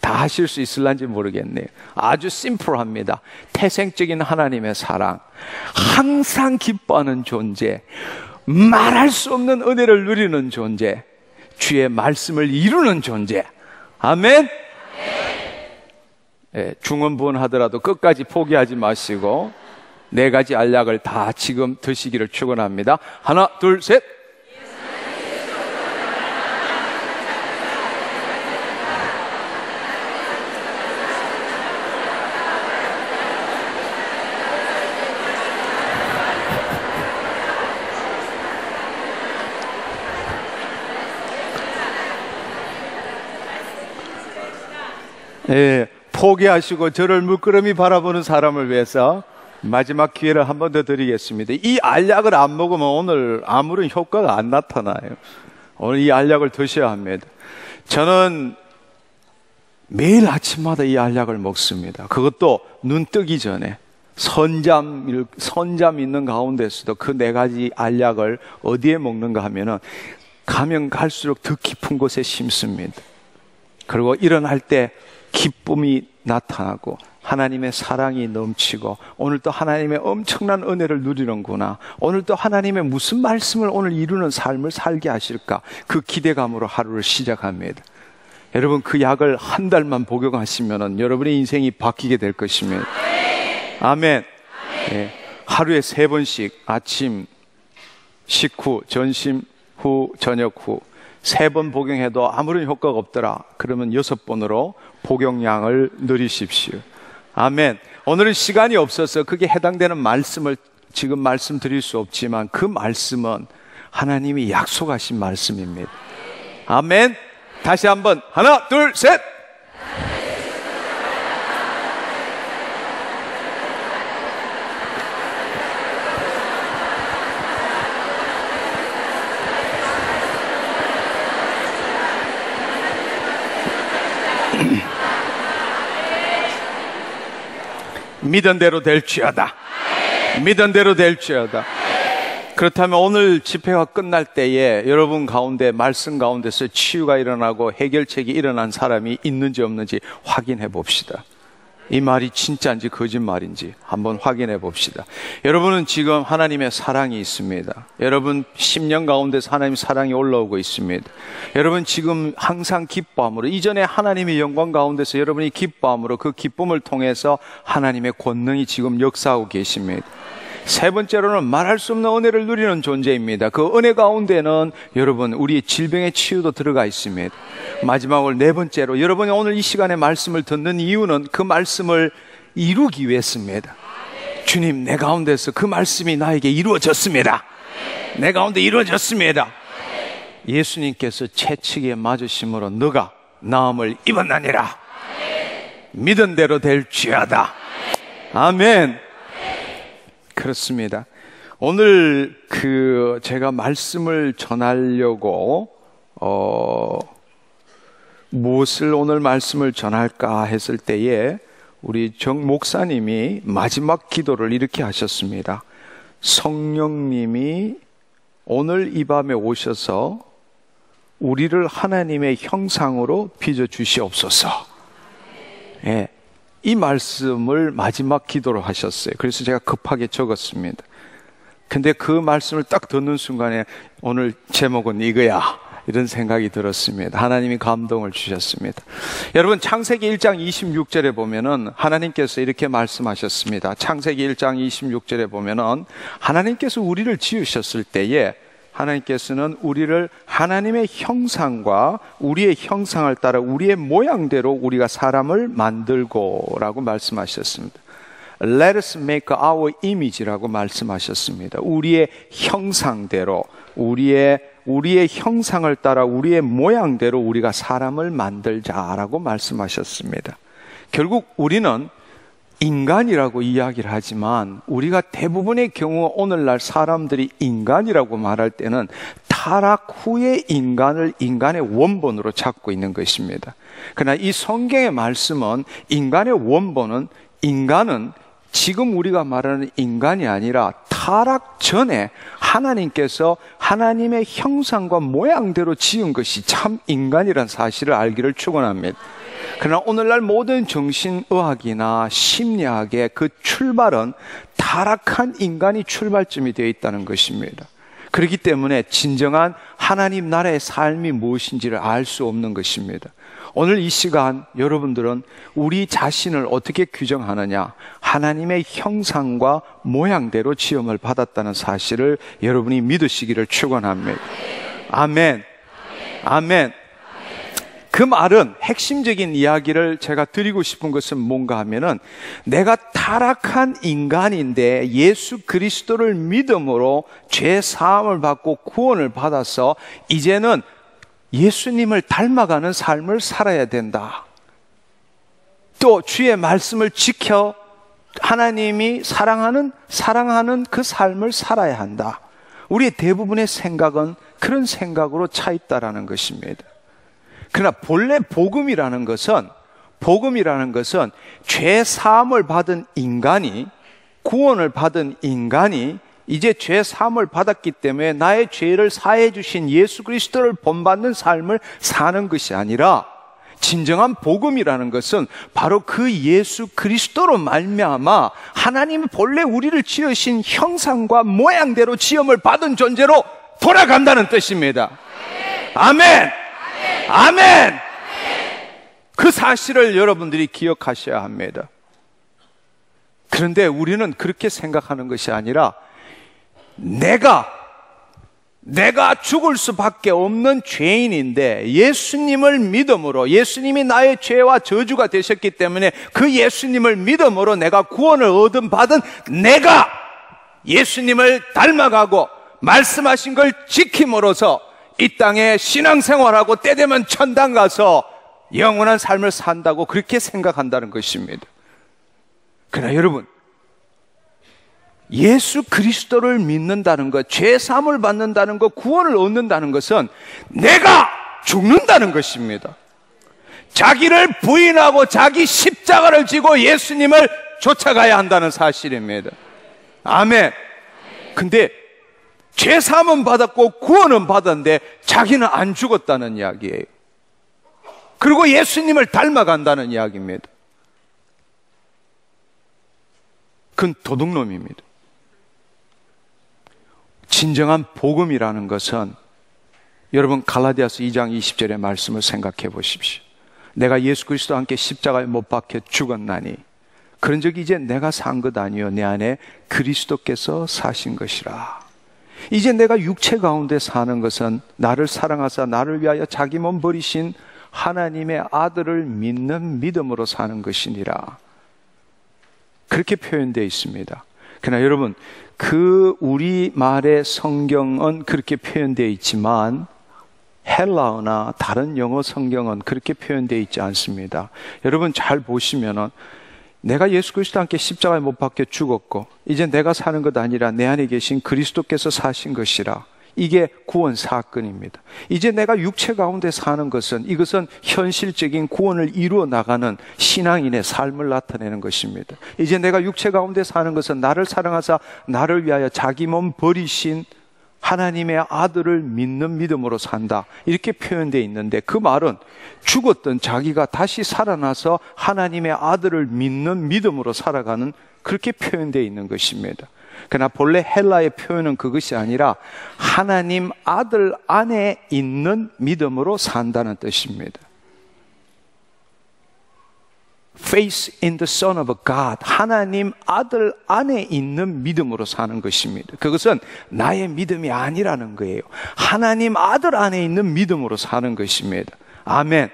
다 하실 수 있을런지 모르겠네요. 아주 심플합니다. 태생적인 하나님의 사랑, 항상 기뻐하는 존재, 말할 수 없는 은혜를 누리는 존재, 주의 말씀을 이루는 존재. 아멘. 예, 중언부언 하더라도 끝까지 포기하지 마시고 4가지 알약을 다 지금 드시기를 축원합니다. 하나, 둘, 셋. 예, 포기하시고 저를 물끄러미 바라보는 사람을 위해서 마지막 기회를 한 번 더 드리겠습니다. 이 알약을 안 먹으면 오늘 아무런 효과가 안 나타나요. 오늘 이 알약을 드셔야 합니다. 저는 매일 아침마다 이 알약을 먹습니다. 그것도 눈 뜨기 전에 선잠 있는 가운데서도 그 4가지 알약을 어디에 먹는가 하면은 가면 갈수록 더 깊은 곳에 심습니다. 그리고 일어날 때 기쁨이 나타나고 하나님의 사랑이 넘치고 오늘 또 하나님의 엄청난 은혜를 누리는구나, 오늘 또 하나님의 무슨 말씀을 오늘 이루는 삶을 살게 하실까, 그 기대감으로 하루를 시작합니다. 여러분, 그 약을 한 달만 복용하시면 여러분의 인생이 바뀌게 될 것입니다. 아멘. 예, 하루에 3번씩 아침, 식후, 점심 후, 저녁 후 3번 복용해도 아무런 효과가 없더라 그러면 6번으로 복용량을 늘리십시오. 아멘. 오늘은 시간이 없어서 그게 해당되는 말씀을 지금 말씀드릴 수 없지만 그 말씀은 하나님이 약속하신 말씀입니다. 아멘. 다시 한번 하나, 둘, 셋. 믿은 대로 될지어다. 믿은 대로 될지어다. 그렇다면 오늘 집회가 끝날 때에 여러분 가운데 말씀 가운데서 치유가 일어나고 해결책이 일어난 사람이 있는지 없는지 확인해 봅시다. 이 말이 진짜인지 거짓말인지 한번 확인해 봅시다. 여러분은 지금 하나님의 사랑이 있습니다. 여러분 10년 가운데서 하나님의 사랑이 올라오고 있습니다. 여러분 지금 항상 기뻐함으로, 이전에 하나님의 영광 가운데서 여러분이 기뻐함으로 그 기쁨을 통해서 하나님의 권능이 지금 역사하고 계십니다. 3번째로는 말할 수 없는 은혜를 누리는 존재입니다. 그 은혜 가운데는 여러분 우리의 질병의 치유도 들어가 있습니다. 마지막으로 4번째로, 여러분이 오늘 이 시간에 말씀을 듣는 이유는 그 말씀을 이루기 위해서입니다. 주님, 내 가운데서 그 말씀이 나에게 이루어졌습니다. 내 가운데 이루어졌습니다. 예수님께서 채찍에 맞으심으로 너가 나음을 입었나니라. 믿은 대로 될지어다. 아멘. 그렇습니다. 오늘 제가 말씀을 전하려고 무엇을 오늘 말씀을 전할까 했을 때에 우리 정 목사님이 마지막 기도를 이렇게 하셨습니다. 성령님이 오늘 이 밤에 오셔서 우리를 하나님의 형상으로 빚어 주시옵소서. 예. 이 말씀을 마지막 기도로 하셨어요. 그래서 제가 급하게 적었습니다. 근데 그 말씀을 딱 듣는 순간에 오늘 제목은 이거야, 이런 생각이 들었습니다. 하나님이 감동을 주셨습니다. 여러분, 창세기 1장 26절에 보면은 하나님께서 이렇게 말씀하셨습니다. 창세기 1장 26절에 보면은 하나님께서 우리를 지으셨을 때에 하나님께서는 우리를 하나님의 형상과 우리의 형상을 따라 우리의 모양대로 우리가 사람을 만들고 라고 말씀하셨습니다. Let us make our image라고 말씀하셨습니다. 우리의 형상대로, 우리의 형상을 따라 우리의 모양대로 우리가 사람을 만들자라고 말씀하셨습니다. 결국 우리는 인간이라고 이야기를 하지만 우리가 대부분의 경우 오늘날 사람들이 인간이라고 말할 때는 타락 후의 인간을 인간의 원본으로 찾고 있는 것입니다. 그러나 이 성경의 말씀은 인간의 원본은, 인간은 지금 우리가 말하는 인간이 아니라 타락 전에 하나님께서 하나님의 형상과 모양대로 지은 것이 참 인간이란 사실을 알기를 축원합니다. 그러나 오늘날 모든 정신의학이나 심리학의 그 출발은 타락한 인간이 출발점이 되어 있다는 것입니다. 그렇기 때문에 진정한 하나님 나라의 삶이 무엇인지를 알 수 없는 것입니다. 오늘 이 시간 여러분들은 우리 자신을 어떻게 규정하느냐? 하나님의 형상과 모양대로 지음을 받았다는 사실을 여러분이 믿으시기를 축원합니다. 아멘. 아멘. 그 말은 핵심적인 이야기를 제가 드리고 싶은 것은 뭔가 하면은 내가 타락한 인간인데 예수 그리스도를 믿음으로 죄 사함을 받고 구원을 받아서 이제는 예수님을 닮아가는 삶을 살아야 된다. 또 주의 말씀을 지켜 하나님이 사랑하는 그 삶을 살아야 한다. 우리의 대부분의 생각은 그런 생각으로 차 있다라는 것입니다. 그러나 본래 복음이라는 것은 죄 사함을 받은 인간이, 구원을 받은 인간이 이제 죄 사함을 받았기 때문에 나의 죄를 사해 주신 예수 그리스도를 본받는 삶을 사는 것이 아니라, 진정한 복음이라는 것은 바로 그 예수 그리스도로 말미암아 하나님이 본래 우리를 지으신 형상과 모양대로 지음을 받은 존재로 돌아간다는 뜻입니다. 아멘. 아멘. 그 사실을 여러분들이 기억하셔야 합니다. 그런데 우리는 그렇게 생각하는 것이 아니라 내가 죽을 수밖에 없는 죄인인데 예수님을 믿음으로, 예수님이 나의 죄와 저주가 되셨기 때문에 그 예수님을 믿음으로 내가 구원을 얻은 내가 예수님을 닮아가고 말씀하신 걸 지킴으로써 이 땅에 신앙생활하고 때되면 천당 가서 영원한 삶을 산다고 그렇게 생각한다는 것입니다. 그러나 여러분, 예수 그리스도를 믿는다는 것, 죄 사함을 받는다는 것, 구원을 얻는다는 것은 내가 죽는다는 것입니다. 자기를 부인하고 자기 십자가를 지고 예수님을 쫓아가야 한다는 사실입니다. 아멘. 근데 죄 사함은 받았고 구원은 받았는데 자기는 안 죽었다는 이야기예요. 그리고 예수님을 닮아간다는 이야기입니다. 그건 도둑놈입니다. 진정한 복음이라는 것은, 여러분 갈라디아서 2장 20절의 말씀을 생각해 보십시오. 내가 예수 그리스도와 함께 십자가에 못 박혀 죽었나니 그런 적이 이제 내가 산 것 아니요 내 안에 그리스도께서 사신 것이라. 이제 내가 육체 가운데 사는 것은 나를 사랑하사 나를 위하여 자기 몸 버리신 하나님의 아들을 믿는 믿음으로 사는 것이니라. 그렇게 표현되어 있습니다. 그러나 여러분, 그 우리말의 성경은 그렇게 표현되어 있지만 헬라어나 다른 영어 성경은 그렇게 표현되어 있지 않습니다. 여러분 잘 보시면은 내가 예수 그리스도와 함께 십자가에 못 박혀 죽었고 이제 내가 사는 것 아니라 내 안에 계신 그리스도께서 사신 것이라. 이게 구원 사건입니다. 이제 내가 육체 가운데 사는 것은, 이것은 현실적인 구원을 이루어 나가는 신앙인의 삶을 나타내는 것입니다. 이제 내가 육체 가운데 사는 것은 나를 사랑하사 나를 위하여 자기 몸 버리신 하나님의 아들을 믿는 믿음으로 산다. 이렇게 표현되어 있는데, 그 말은 죽었던 자기가 다시 살아나서 하나님의 아들을 믿는 믿음으로 살아가는, 그렇게 표현되어 있는 것입니다. 그러나 본래 헬라의 표현은 그것이 아니라 하나님 아들 안에 있는 믿음으로 산다는 뜻입니다. Faith in the Son of God, 하나님 아들 안에 있는 믿음으로 사는 것입니다. 그것은 나의 믿음이 아니라는 거예요. 하나님 아들 안에 있는 믿음으로 사는 것입니다. 아멘.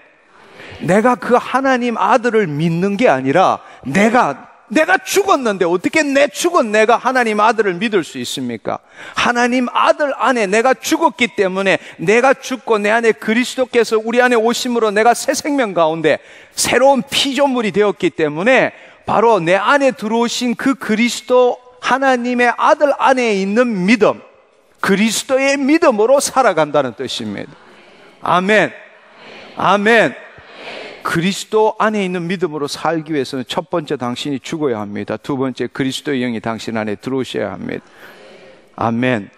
내가 그 하나님 아들을 믿는 게 아니라 내가 죽었는데 어떻게 내 죽은 내가 하나님 아들을 믿을 수 있습니까? 하나님 아들 안에 내가 죽었기 때문에, 내가 죽고 내 안에 그리스도께서 우리 안에 오심으로 내가 새 생명 가운데 새로운 피조물이 되었기 때문에 바로 내 안에 들어오신 그 그리스도 하나님의 아들 안에 있는 믿음, 그리스도의 믿음으로 살아간다는 뜻입니다. 아멘. 아멘. 그리스도 안에 있는 믿음으로 살기 위해서는 첫 번째 당신이 죽어야 합니다. 두 번째 그리스도의 영이 당신 안에 들어오셔야 합니다. 아멘.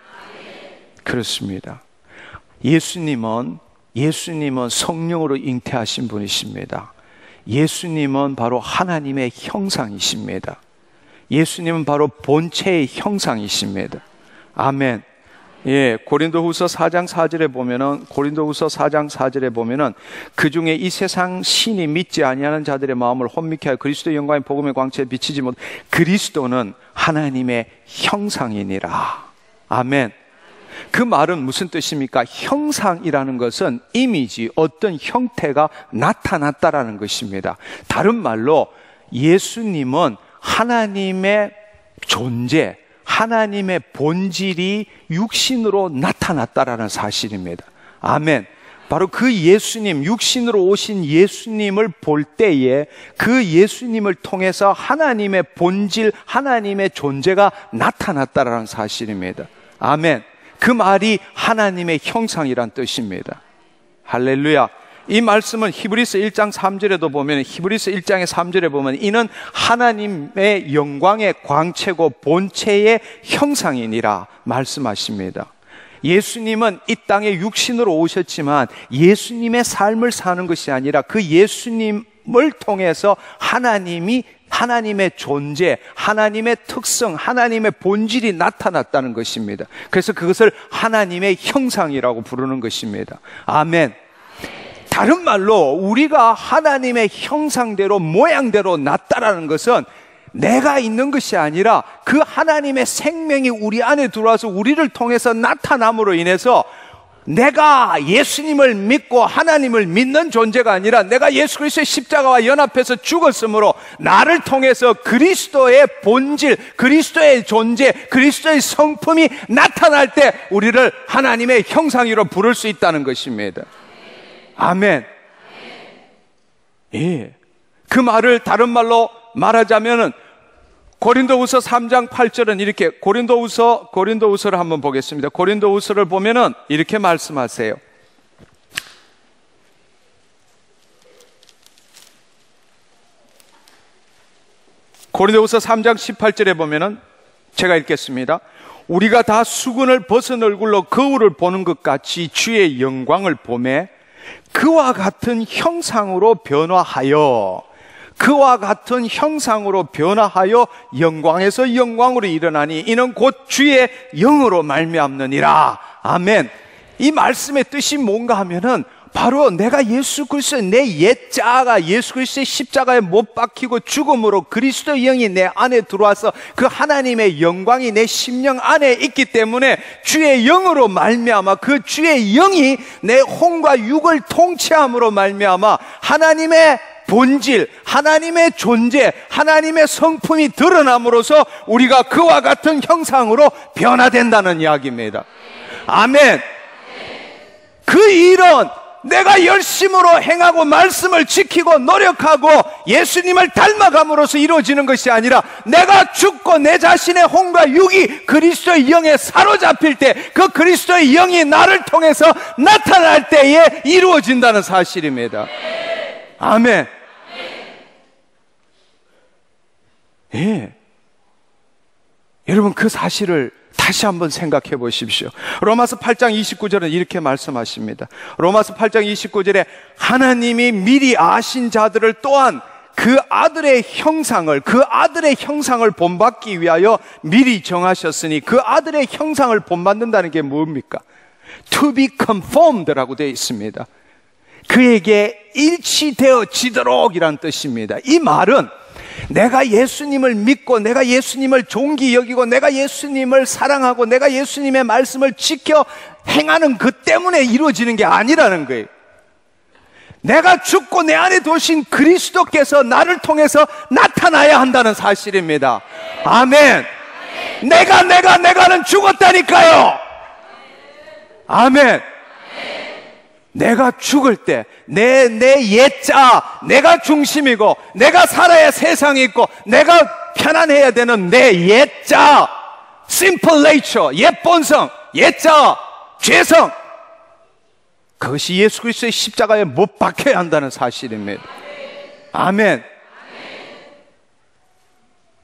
그렇습니다. 예수님은 성령으로 잉태하신 분이십니다. 예수님은 바로 하나님의 형상이십니다. 예수님은 바로 본체의 형상이십니다. 아멘. 예, 고린도후서 4장 4절에 보면은 그 중에 이 세상 신이 믿지 아니하는 자들의 마음을 혼미케 하여 그리스도의 영광의 복음의 광채에 비치지 못 그리스도는 하나님의 형상이니라. 아멘. 그 말은 무슨 뜻입니까? 형상이라는 것은 이미지, 어떤 형태가 나타났다라는 것입니다. 다른 말로 예수님은 하나님의 존재, 하나님의 본질이 육신으로 나타났다라는 사실입니다. 아멘. 바로 그 예수님, 육신으로 오신 예수님을 볼 때에 그 예수님을 통해서 하나님의 본질, 하나님의 존재가 나타났다라는 사실입니다. 아멘. 그 말이 하나님의 형상이란 뜻입니다. 할렐루야. 이 말씀은 히브리서 1장 3절에도 보면, 히브리서 1장의 3절에 보면 이는 하나님의 영광의 광채고 본체의 형상이니라 말씀하십니다. 예수님은 이 땅에 육신으로 오셨지만 예수님의 삶을 사는 것이 아니라 그 예수님을 통해서 하나님의 존재, 하나님의 특성, 하나님의 본질이 나타났다는 것입니다. 그래서 그것을 하나님의 형상이라고 부르는 것입니다. 아멘. 다른 말로 우리가 하나님의 형상대로 모양대로 났다라는 것은 내가 있는 것이 아니라 그 하나님의 생명이 우리 안에 들어와서 우리를 통해서 나타남으로 인해서 내가 예수님을 믿고 하나님을 믿는 존재가 아니라 내가 예수 그리스도의 십자가와 연합해서 죽었으므로 나를 통해서 그리스도의 본질, 그리스도의 존재, 그리스도의 성품이 나타날 때 우리를 하나님의 형상으로 부를 수 있다는 것입니다. 아멘. 예. 그 말을 다른 말로 말하자면은 고린도후서 3장 8절은 이렇게 고린도후서를 한번 보겠습니다. 고린도후서를 보면은 이렇게 말씀하세요. 고린도후서 3장 18절에 보면은 제가 읽겠습니다. 우리가 다 수건을 벗은 얼굴로 거울을 보는 것 같이 주의 영광을 보매 그와 같은 형상으로 변화하여 영광에서 영광으로 일어나니 이는 곧 주의 영으로 말미암느니라. 아멘. 이 말씀의 뜻이 뭔가 하면은 바로 내가 예수 그리스도 내 옛자가 예수 그리스도의 십자가에 못 박히고 죽음으로 그리스도의 영이 내 안에 들어와서 그 하나님의 영광이 내 심령 안에 있기 때문에 주의 영으로 말미암아 그 주의 영이 내 혼과 육을 통치함으로 말미암아 하나님의 본질, 하나님의 존재, 하나님의 성품이 드러남으로써 우리가 그와 같은 형상으로 변화된다는 이야기입니다. 아멘. 그 일은 내가 열심으로 행하고 말씀을 지키고 노력하고 예수님을 닮아감으로써 이루어지는 것이 아니라 내가 죽고 내 자신의 혼과 육이 그리스도의 영에 사로잡힐 때 그 그리스도의 영이 나를 통해서 나타날 때에 이루어진다는 사실입니다. 아멘. 예. 여러분 그 사실을 다시 한번 생각해 보십시오. 로마서 8장 29절은 이렇게 말씀하십니다. 로마서 8장 29절에 하나님이 미리 아신 자들을 또한 그 아들의 형상을 본받기 위하여 미리 정하셨으니 그 아들의 형상을 본받는다는 게 뭡니까? To be conformed라고 되어 있습니다. 그에게 일치되어지도록 이란 뜻입니다. 이 말은 내가 예수님을 믿고 내가 예수님을 존귀 여기고 내가 예수님을 사랑하고 내가 예수님의 말씀을 지켜 행하는 그 때문에 이루어지는 게 아니라는 거예요. 내가 죽고 내 안에 두신 그리스도께서 나를 통해서 나타나야 한다는 사실입니다. 아멘. 내가는 죽었다니까요. 아멘. 내가 죽을 때 내 옛자, 내가 중심이고 내가 살아야 세상이 있고 내가 편안해야 되는 내 옛자, simple nature, 옛 본성, 옛자, 죄성, 그것이 예수 그리스도의 십자가에 못 박혀야 한다는 사실입니다. 아멘.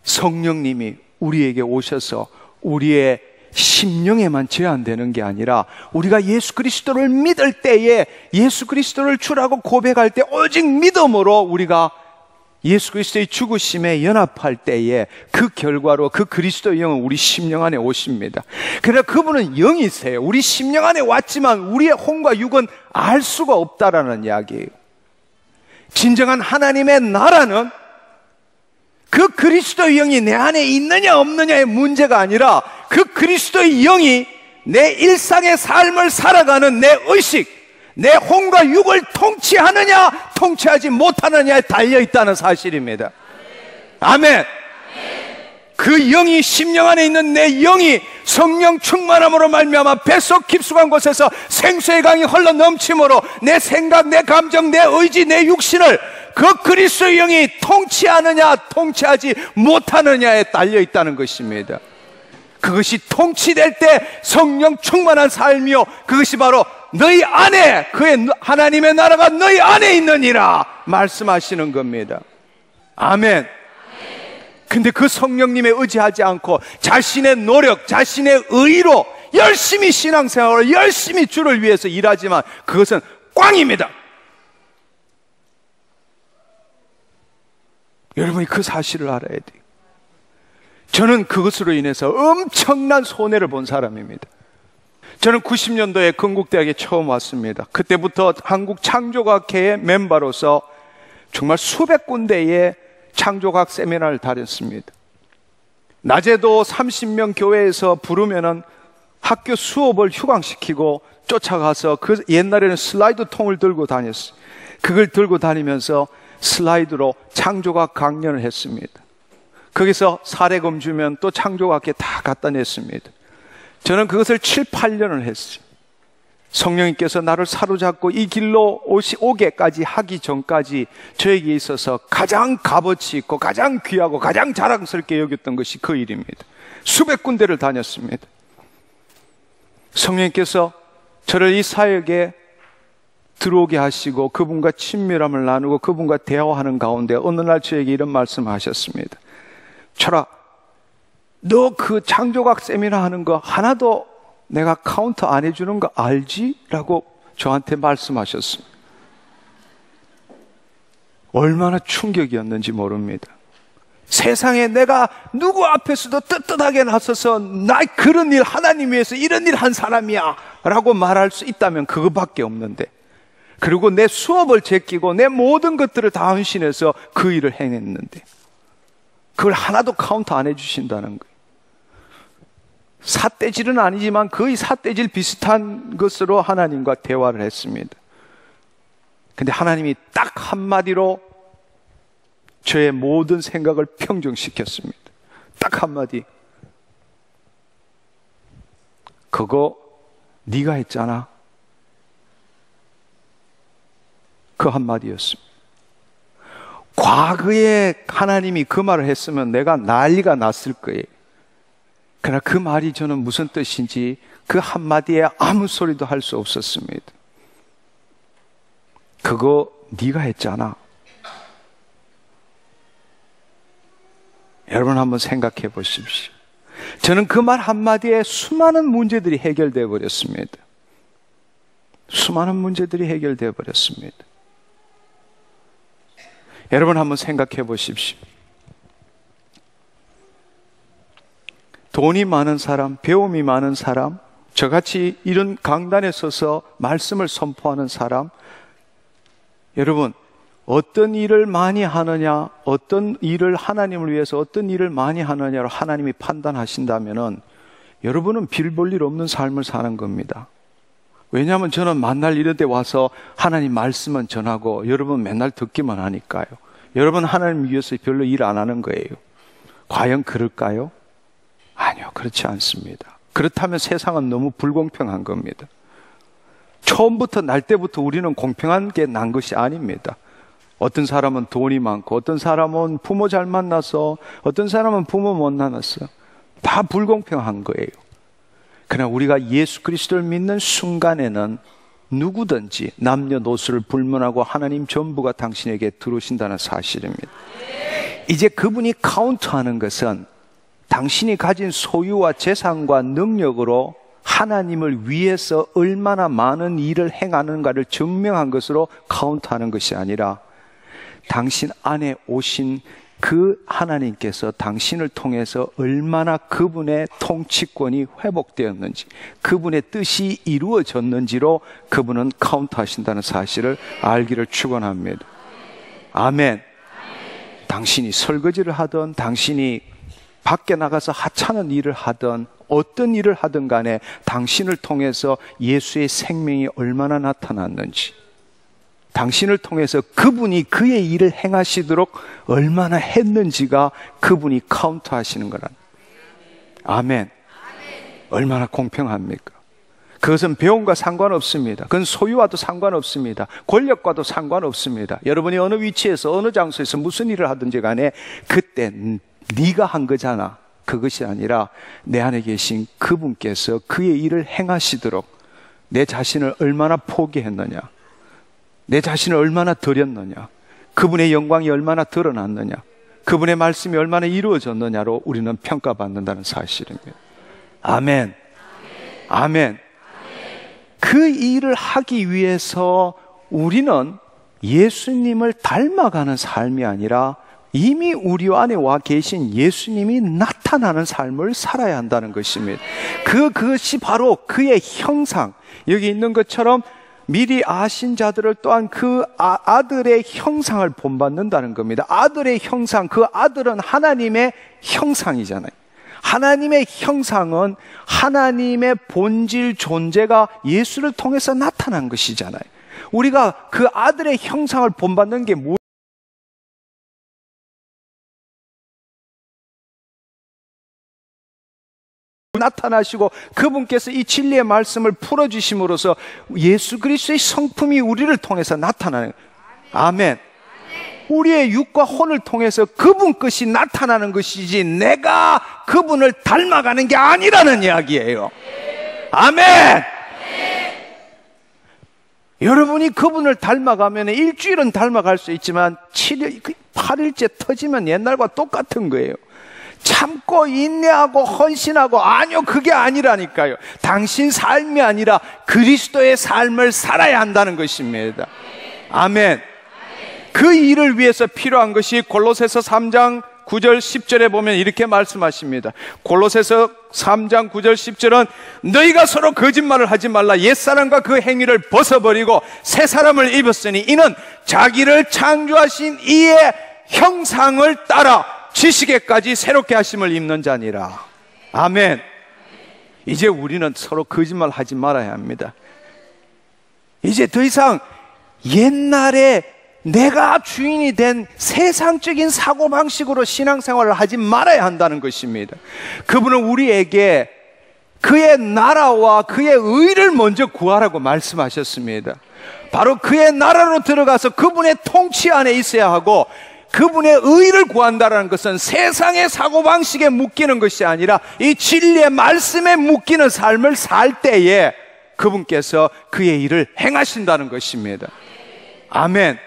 성령님이 우리에게 오셔서 우리의 심령에만 제한되는 게 아니라 우리가 예수 그리스도를 믿을 때에 예수 그리스도를 주라고 고백할 때 오직 믿음으로 우리가 예수 그리스도의 죽으심에 연합할 때에 그 결과로 그 그리스도의 영은 우리 심령 안에 오십니다. 그러나 그분은 영이세요. 우리 심령 안에 왔지만 우리의 혼과 육은 알 수가 없다라는 이야기예요. 진정한 하나님의 나라는 그 그리스도의 영이 내 안에 있느냐 없느냐의 문제가 아니라 그 그리스도의 영이 내 일상의 삶을 살아가는 내 의식, 내 혼과 육을 통치하느냐 통치하지 못하느냐에 달려있다는 사실입니다. 아멘. 그 영이 심령 안에 있는 내 영이 성령 충만함으로 말미암아 뱃속 깊숙한 곳에서 생수의 강이 흘러 넘침으로 내 생각, 내 감정, 내 의지, 내 육신을 그 그리스도의 영이 통치하느냐 통치하지 못하느냐에 달려있다는 것입니다. 그것이 통치될 때 성령 충만한 삶이요, 그것이 바로 너희 안에 그의 하나님의 나라가 너희 안에 있느니라 말씀하시는 겁니다. 아멘. 근데 그 성령님에 의지하지 않고 자신의 노력, 자신의 의로 열심히 신앙생활을 열심히 주를 위해서 일하지만 그것은 꽝입니다. 여러분이 그 사실을 알아야 돼요. 저는 그것으로 인해서 엄청난 손해를 본 사람입니다. 저는 90년도에 건국대학에 처음 왔습니다. 그때부터 한국 창조과학회의 멤버로서 정말 수백 군데의 창조과학 세미나를 다녔습니다. 낮에도 30명 교회에서 부르면은 학교 수업을 휴강시키고 쫓아가서 그 옛날에는 슬라이드 통을 들고 다녔어요. 그걸 들고 다니면서 슬라이드로 창조과학 강연을 했습니다. 거기서 사례금 주면 또 창조과학에 다 갖다 냈습니다. 저는 그것을 7, 8년을 했어요. 성령님께서 나를 사로잡고 이 길로 오게까지 하기 전까지 저에게 있어서 가장 값어치 있고 가장 귀하고 가장 자랑스럽게 여겼던 것이 그 일입니다. 수백 군데를 다녔습니다. 성령님께서 저를 이 사역에 들어오게 하시고 그분과 친밀함을 나누고 그분과 대화하는 가운데 어느 날 저에게 이런 말씀하셨습니다. 철아, 너 그 창조학 세미나 하는 거 하나도 내가 카운트 안 해주는 거 알지? 라고 저한테 말씀하셨습니다. 얼마나 충격이었는지 모릅니다. 세상에 내가 누구 앞에서도 떳떳하게 나서서 나 그런 일 하나님 위해서 이런 일 한 사람이야 라고 말할 수 있다면 그거밖에 없는데, 그리고 내 수업을 제끼고 내 모든 것들을 다 헌신해서 그 일을 해냈는데 그걸 하나도 카운트 안 해주신다는 거예요. 삿대질은 아니지만 거의 삿대질 비슷한 것으로 하나님과 대화를 했습니다. 근데 하나님이 딱 한마디로 저의 모든 생각을 평정시켰습니다. 딱 한마디. 그거 네가 했잖아. 그 한마디였습니다. 과거에 하나님이 그 말을 했으면 내가 난리가 났을 거예요. 그러나 그 말이 저는 무슨 뜻인지 그 한마디에 아무 소리도 할 수 없었습니다. 그거 네가 했잖아. 여러분 한번 생각해 보십시오. 저는 그 말 한마디에 수많은 문제들이 해결되어 버렸습니다. 수많은 문제들이 해결되어 버렸습니다. 여러분 한번 생각해 보십시오. 돈이 많은 사람, 배움이 많은 사람, 저같이 이런 강단에 서서 말씀을 선포하는 사람, 여러분 어떤 일을 많이 하느냐, 어떤 일을 하나님을 위해서 어떤 일을 많이 하느냐로 하나님이 판단하신다면은 여러분은 빌 볼 일 없는 삶을 사는 겁니다. 왜냐하면 저는 만날 이런 데 와서 하나님 말씀은 전하고 여러분 맨날 듣기만 하니까요. 여러분 하나님 위해서 별로 일 안 하는 거예요. 과연 그럴까요? 아니요, 그렇지 않습니다. 그렇다면 세상은 너무 불공평한 겁니다. 처음부터 날 때부터 우리는 공평한 게 난 것이 아닙니다. 어떤 사람은 돈이 많고 어떤 사람은 부모 잘 만나서 어떤 사람은 부모 못 만났어. 다 불공평한 거예요. 그러나 우리가 예수 그리스도를 믿는 순간에는 누구든지 남녀노소를 불문하고 하나님 전부가 당신에게 들어오신다는 사실입니다. 이제 그분이 카운트하는 것은 당신이 가진 소유와 재산과 능력으로 하나님을 위해서 얼마나 많은 일을 행하는가를 증명한 것으로 카운트하는 것이 아니라 당신 안에 오신 그 하나님께서 당신을 통해서 얼마나 그분의 통치권이 회복되었는지, 그분의 뜻이 이루어졌는지로 그분은 카운트하신다는 사실을 알기를 축원합니다. 아멘. 당신이 설거지를 하든 당신이 밖에 나가서 하찮은 일을 하든 어떤 일을 하든 간에 당신을 통해서 예수의 생명이 얼마나 나타났는지, 당신을 통해서 그분이 그의 일을 행하시도록 얼마나 했는지가 그분이 카운트하시는 거란. 아멘. 얼마나 공평합니까? 그것은 배움과 상관없습니다. 그건 소유와도 상관없습니다. 권력과도 상관없습니다. 여러분이 어느 위치에서 어느 장소에서 무슨 일을 하든지 간에 그때 네가 한 거잖아. 그것이 아니라 내 안에 계신 그분께서 그의 일을 행하시도록 내 자신을 얼마나 포기했느냐, 내 자신을 얼마나 드렸느냐, 그분의 영광이 얼마나 드러났느냐, 그분의 말씀이 얼마나 이루어졌느냐로 우리는 평가받는다는 사실입니다. 아멘. 아멘. 그 일을 하기 위해서 우리는 예수님을 닮아가는 삶이 아니라 이미 우리 안에 와 계신 예수님이 나타나는 삶을 살아야 한다는 것입니다. 그것이 바로 그의 형상, 여기 있는 것처럼 미리 아신 자들을 또한 그 아들의 형상을 본받는다는 겁니다. 아들의 형상, 그 아들은 하나님의 형상이잖아요. 하나님의 형상은 하나님의 본질 존재가 예수를 통해서 나타난 것이잖아요. 우리가 그 아들의 형상을 본받는 게 뭐예요? 나타나시고 그분께서 이 진리의 말씀을 풀어주심으로써 예수 그리스도의 성품이 우리를 통해서 나타나는 거예요. 아멘. 우리의 육과 혼을 통해서 그분 것이 나타나는 것이지 내가 그분을 닮아가는 게 아니라는 이야기예요. 아멘. 여러분이 그분을 닮아가면 일주일은 닮아갈 수 있지만 7일, 8일째 터지면 옛날과 똑같은 거예요. 참고 인내하고 헌신하고, 아니요, 그게 아니라니까요. 당신 삶이 아니라 그리스도의 삶을 살아야 한다는 것입니다. 아멘. 그 일을 위해서 필요한 것이 골로새서 3장 9절 10절에 보면 이렇게 말씀하십니다. 골로새서 3장 9절 10절은 너희가 서로 거짓말을 하지 말라. 옛사람과 그 행위를 벗어버리고 새 사람을 입었으니 이는 자기를 창조하신 이의 형상을 따라 지식에까지 새롭게 하심을 입는 자니라. 아멘. 이제 우리는 서로 거짓말 하지 말아야 합니다. 이제 더 이상 옛날에 내가 주인이 된 세상적인 사고방식으로 신앙생활을 하지 말아야 한다는 것입니다. 그분은 우리에게 그의 나라와 그의 의를 먼저 구하라고 말씀하셨습니다. 바로 그의 나라로 들어가서 그분의 통치 안에 있어야 하고, 그분의 의를 구한다는 것은 세상의 사고방식에 묶이는 것이 아니라 이 진리의 말씀에 묶이는 삶을 살 때에 그분께서 그의 일을 행하신다는 것입니다. 아멘.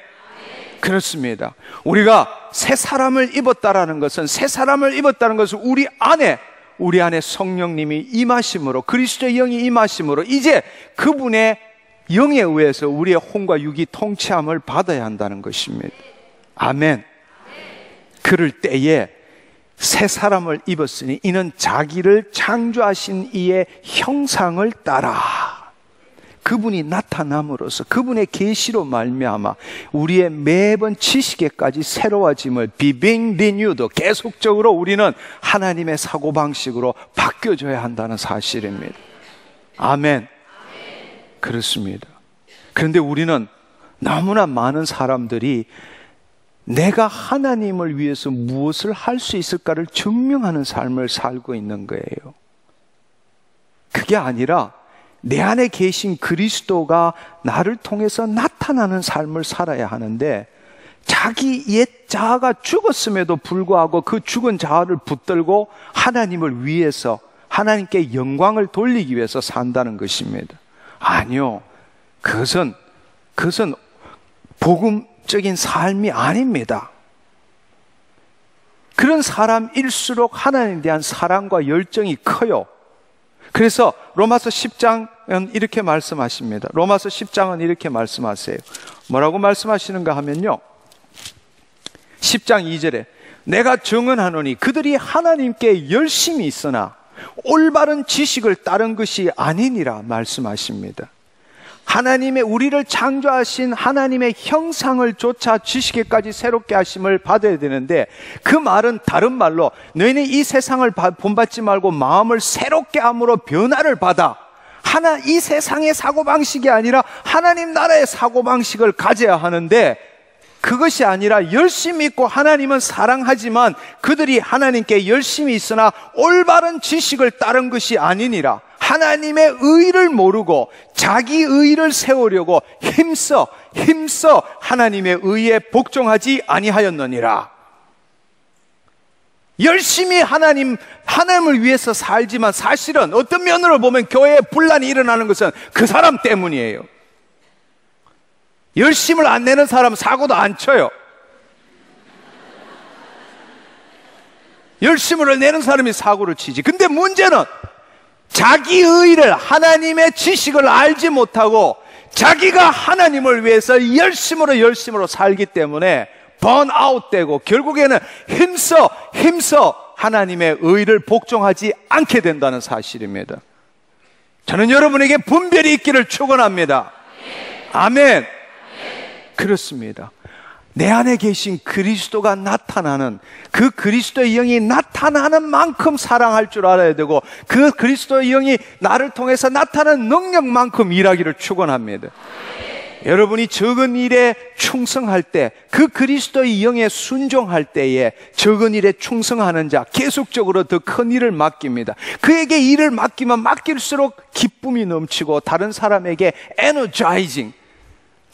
그렇습니다. 우리가 새 사람을 입었다라는 것은, 새 사람을 입었다는 것은 우리 안에 성령님이 임하심으로, 그리스도의 영이 임하심으로 이제 그분의 영에 의해서 우리의 혼과 육이 통치함을 받아야 한다는 것입니다. 아멘. 그럴 때에 새 사람을 입었으니 이는 자기를 창조하신 이의 형상을 따라, 그분이 나타남으로써 그분의 계시로 말미암아 우리의 매번 지식에까지 새로워짐을 being renewed, 계속적으로 우리는 하나님의 사고방식으로 바뀌어져야 한다는 사실입니다. 아멘. 그렇습니다. 그런데 우리는 너무나 많은 사람들이 내가 하나님을 위해서 무엇을 할 수 있을까를 증명하는 삶을 살고 있는 거예요. 그게 아니라 내 안에 계신 그리스도가 나를 통해서 나타나는 삶을 살아야 하는데, 자기 옛 자아가 죽었음에도 불구하고 그 죽은 자아를 붙들고 하나님을 위해서, 하나님께 영광을 돌리기 위해서 산다는 것입니다. 아니요, 그것은 복음적인 삶이 아닙니다. 그런 사람일수록 하나님에 대한 사랑과 열정이 커요. 그래서 로마서 10장은 이렇게 말씀하십니다. 로마서 10장은 이렇게 말씀하세요. 뭐라고 말씀하시는가 하면요, 10장 2절에 내가 증언하노니 그들이 하나님께 열심히 있으나 올바른 지식을 따른 것이 아니니라 말씀하십니다. 하나님의, 우리를 창조하신 하나님의 형상을 조차 지식에까지 새롭게 하심을 받아야 되는데, 그 말은 다른 말로 너희는 이 세상을 본받지 말고 마음을 새롭게 함으로 변화를 받아 이 세상의 사고방식이 아니라 하나님 나라의 사고방식을 가져야 하는데, 그것이 아니라 열심히 있고 하나님은 사랑하지만 그들이 하나님께 열심히 있으나 올바른 지식을 따른 것이 아니니라. 하나님의 의를 모르고 자기 의를 세우려고 힘써 하나님의 의에 복종하지 아니하였느니라. 열심히 하나님을 위해서 살지만 사실은 어떤 면으로 보면 교회에 분란이 일어나는 것은 그 사람 때문이에요. 열심을 안 내는 사람은 사고도 안 쳐요. 열심을 내는 사람이 사고를 치지. 근데 문제는 자기 의를, 하나님의 지식을 알지 못하고 자기가 하나님을 위해서 열심으로 살기 때문에 번아웃 되고 결국에는 힘써 하나님의 의를 복종하지 않게 된다는 사실입니다. 저는 여러분에게 분별이 있기를 축원합니다. 아멘. 그렇습니다. 내 안에 계신 그리스도가 나타나는, 그 그리스도의 영이 나타나는 만큼 사랑할 줄 알아야 되고, 그 그리스도의 영이 나를 통해서 나타나는 능력만큼 일하기를 축원합니다. 여러분이 적은 일에 충성할 때, 그 그리스도의 영에 순종할 때에 적은 일에 충성하는 자 계속적으로 더 큰 일을 맡깁니다. 그에게 일을 맡기면 맡길수록 기쁨이 넘치고 다른 사람에게 에너자이징,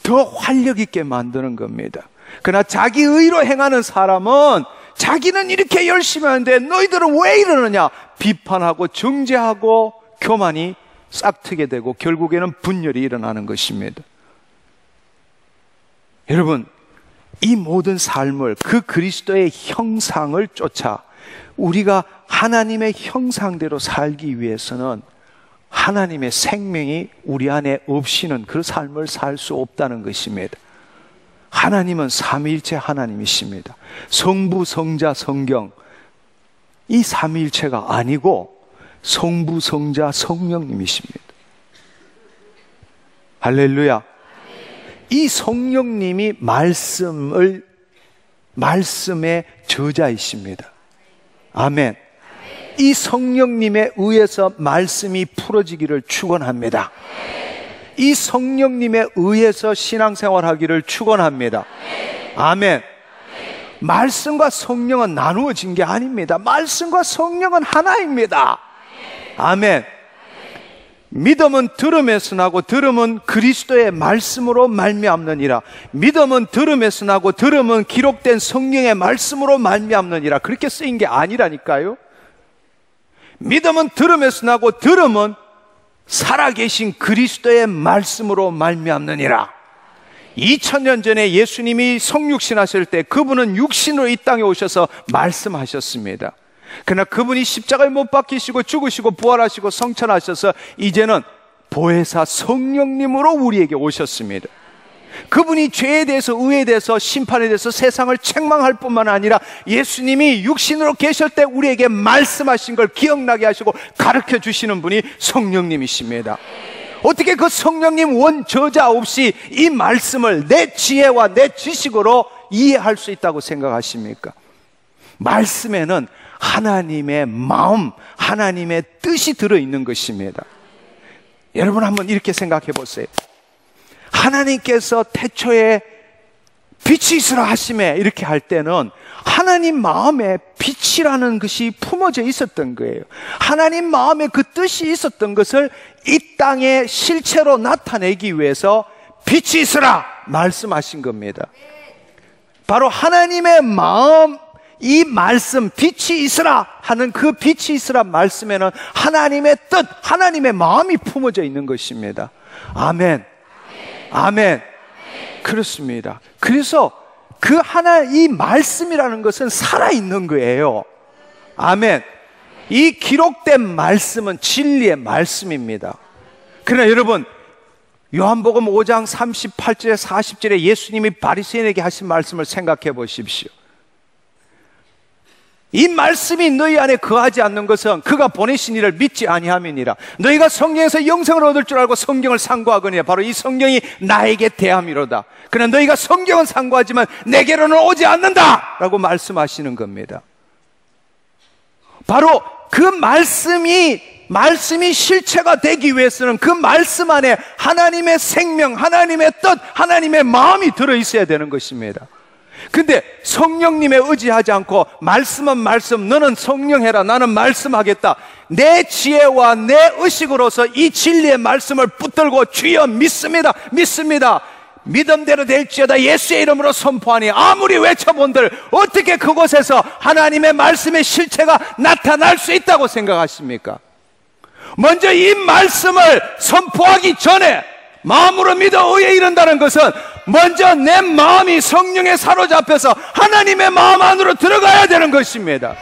더 활력 있게 만드는 겁니다. 그러나 자기 의로 행하는 사람은 자기는 이렇게 열심히 하는데 너희들은 왜 이러느냐 비판하고 정죄하고 교만이 싹트게 되고 결국에는 분열이 일어나는 것입니다. 여러분, 이 모든 삶을, 그 그리스도의 형상을 쫓아 우리가 하나님의 형상대로 살기 위해서는 하나님의 생명이 우리 안에 없이는 그 삶을 살 수 없다는 것입니다. 하나님은 삼위일체 하나님이십니다. 성부, 성자, 성경, 이 삼위일체가 아니고 성부, 성자, 성령님이십니다. 할렐루야. 이 성령님이 말씀의 저자이십니다. 아멘. 이 성령님에 의해서 말씀이 풀어지기를 축원합니다. 이 성령님에 의해서 신앙생활하기를 축원합니다. 아멘. 말씀과 성령은 나누어진 게 아닙니다. 말씀과 성령은 하나입니다. 아멘. 믿음은 들음에서 나고 들음은 그리스도의 말씀으로 말미암느니라. 믿음은 들음에서 나고 들음은 기록된 성령의 말씀으로 말미암느니라. 그렇게 쓰인 게 아니라니까요. 믿음은 들음에서 나고 들음은 살아계신 그리스도의 말씀으로 말미암느니라. 2000년 전에 예수님이 성육신 하실 때 그분은 육신으로 이 땅에 오셔서 말씀하셨습니다. 그러나 그분이 십자가에 못 박히시고 죽으시고 부활하시고 성천하셔서 이제는 보혜사 성령님으로 우리에게 오셨습니다. 그분이 죄에 대해서, 의에 대해서, 심판에 대해서 세상을 책망할 뿐만 아니라 예수님이 육신으로 계실 때 우리에게 말씀하신 걸 기억나게 하시고 가르쳐 주시는 분이 성령님이십니다. 어떻게 그 성령님 원저자 없이 이 말씀을 내 지혜와 내 지식으로 이해할 수 있다고 생각하십니까? 말씀에는 하나님의 마음, 하나님의 뜻이 들어있는 것입니다. 여러분 한번 이렇게 생각해 보세요. 하나님께서 태초에 빛이 있으라 하심에 이렇게 할 때는 하나님 마음에 빛이라는 것이 품어져 있었던 거예요. 하나님 마음에 그 뜻이 있었던 것을 이 땅에 실체로 나타내기 위해서 빛이 있으라 말씀하신 겁니다. 바로 하나님의 마음, 이 말씀, 빛이 있으라 하는 그 빛이 있으라 말씀에는 하나님의 뜻, 하나님의 마음이 품어져 있는 것입니다. 아멘. 아멘. 그렇습니다. 그래서 이 말씀이라는 것은 살아있는 거예요. 아멘. 이 기록된 말씀은 진리의 말씀입니다. 그러나 여러분, 요한복음 5장 38절에 40절에 예수님이 바리새인에게 하신 말씀을 생각해 보십시오. 이 말씀이 너희 안에 거하지 않는 것은 그가 보내신 이를 믿지 아니함이니라. 너희가 성경에서 영생을 얻을 줄 알고 성경을 상고하거니와 바로 이 성경이 나에게 대함이로다. 그러나 너희가 성경은 상고하지만 내게로는 오지 않는다 라고 말씀하시는 겁니다. 바로 그 말씀이 실체가 되기 위해서는 그 말씀 안에 하나님의 생명, 하나님의 뜻, 하나님의 마음이 들어있어야 되는 것입니다. 근데 성령님에 의지하지 않고 말씀은 말씀, 너는 성령해라, 나는 말씀하겠다, 내 지혜와 내 의식으로서 이 진리의 말씀을 붙들고 주여 믿습니다, 믿음대로 될지어다 예수의 이름으로 선포하니 아무리 외쳐본들 어떻게 그곳에서 하나님의 말씀의 실체가 나타날 수 있다고 생각하십니까? 먼저 이 말씀을 선포하기 전에 마음으로 믿어 의에 이른다는 것은 먼저 내 마음이 성령에 사로잡혀서 하나님의 마음 안으로 들어가야 되는 것입니다.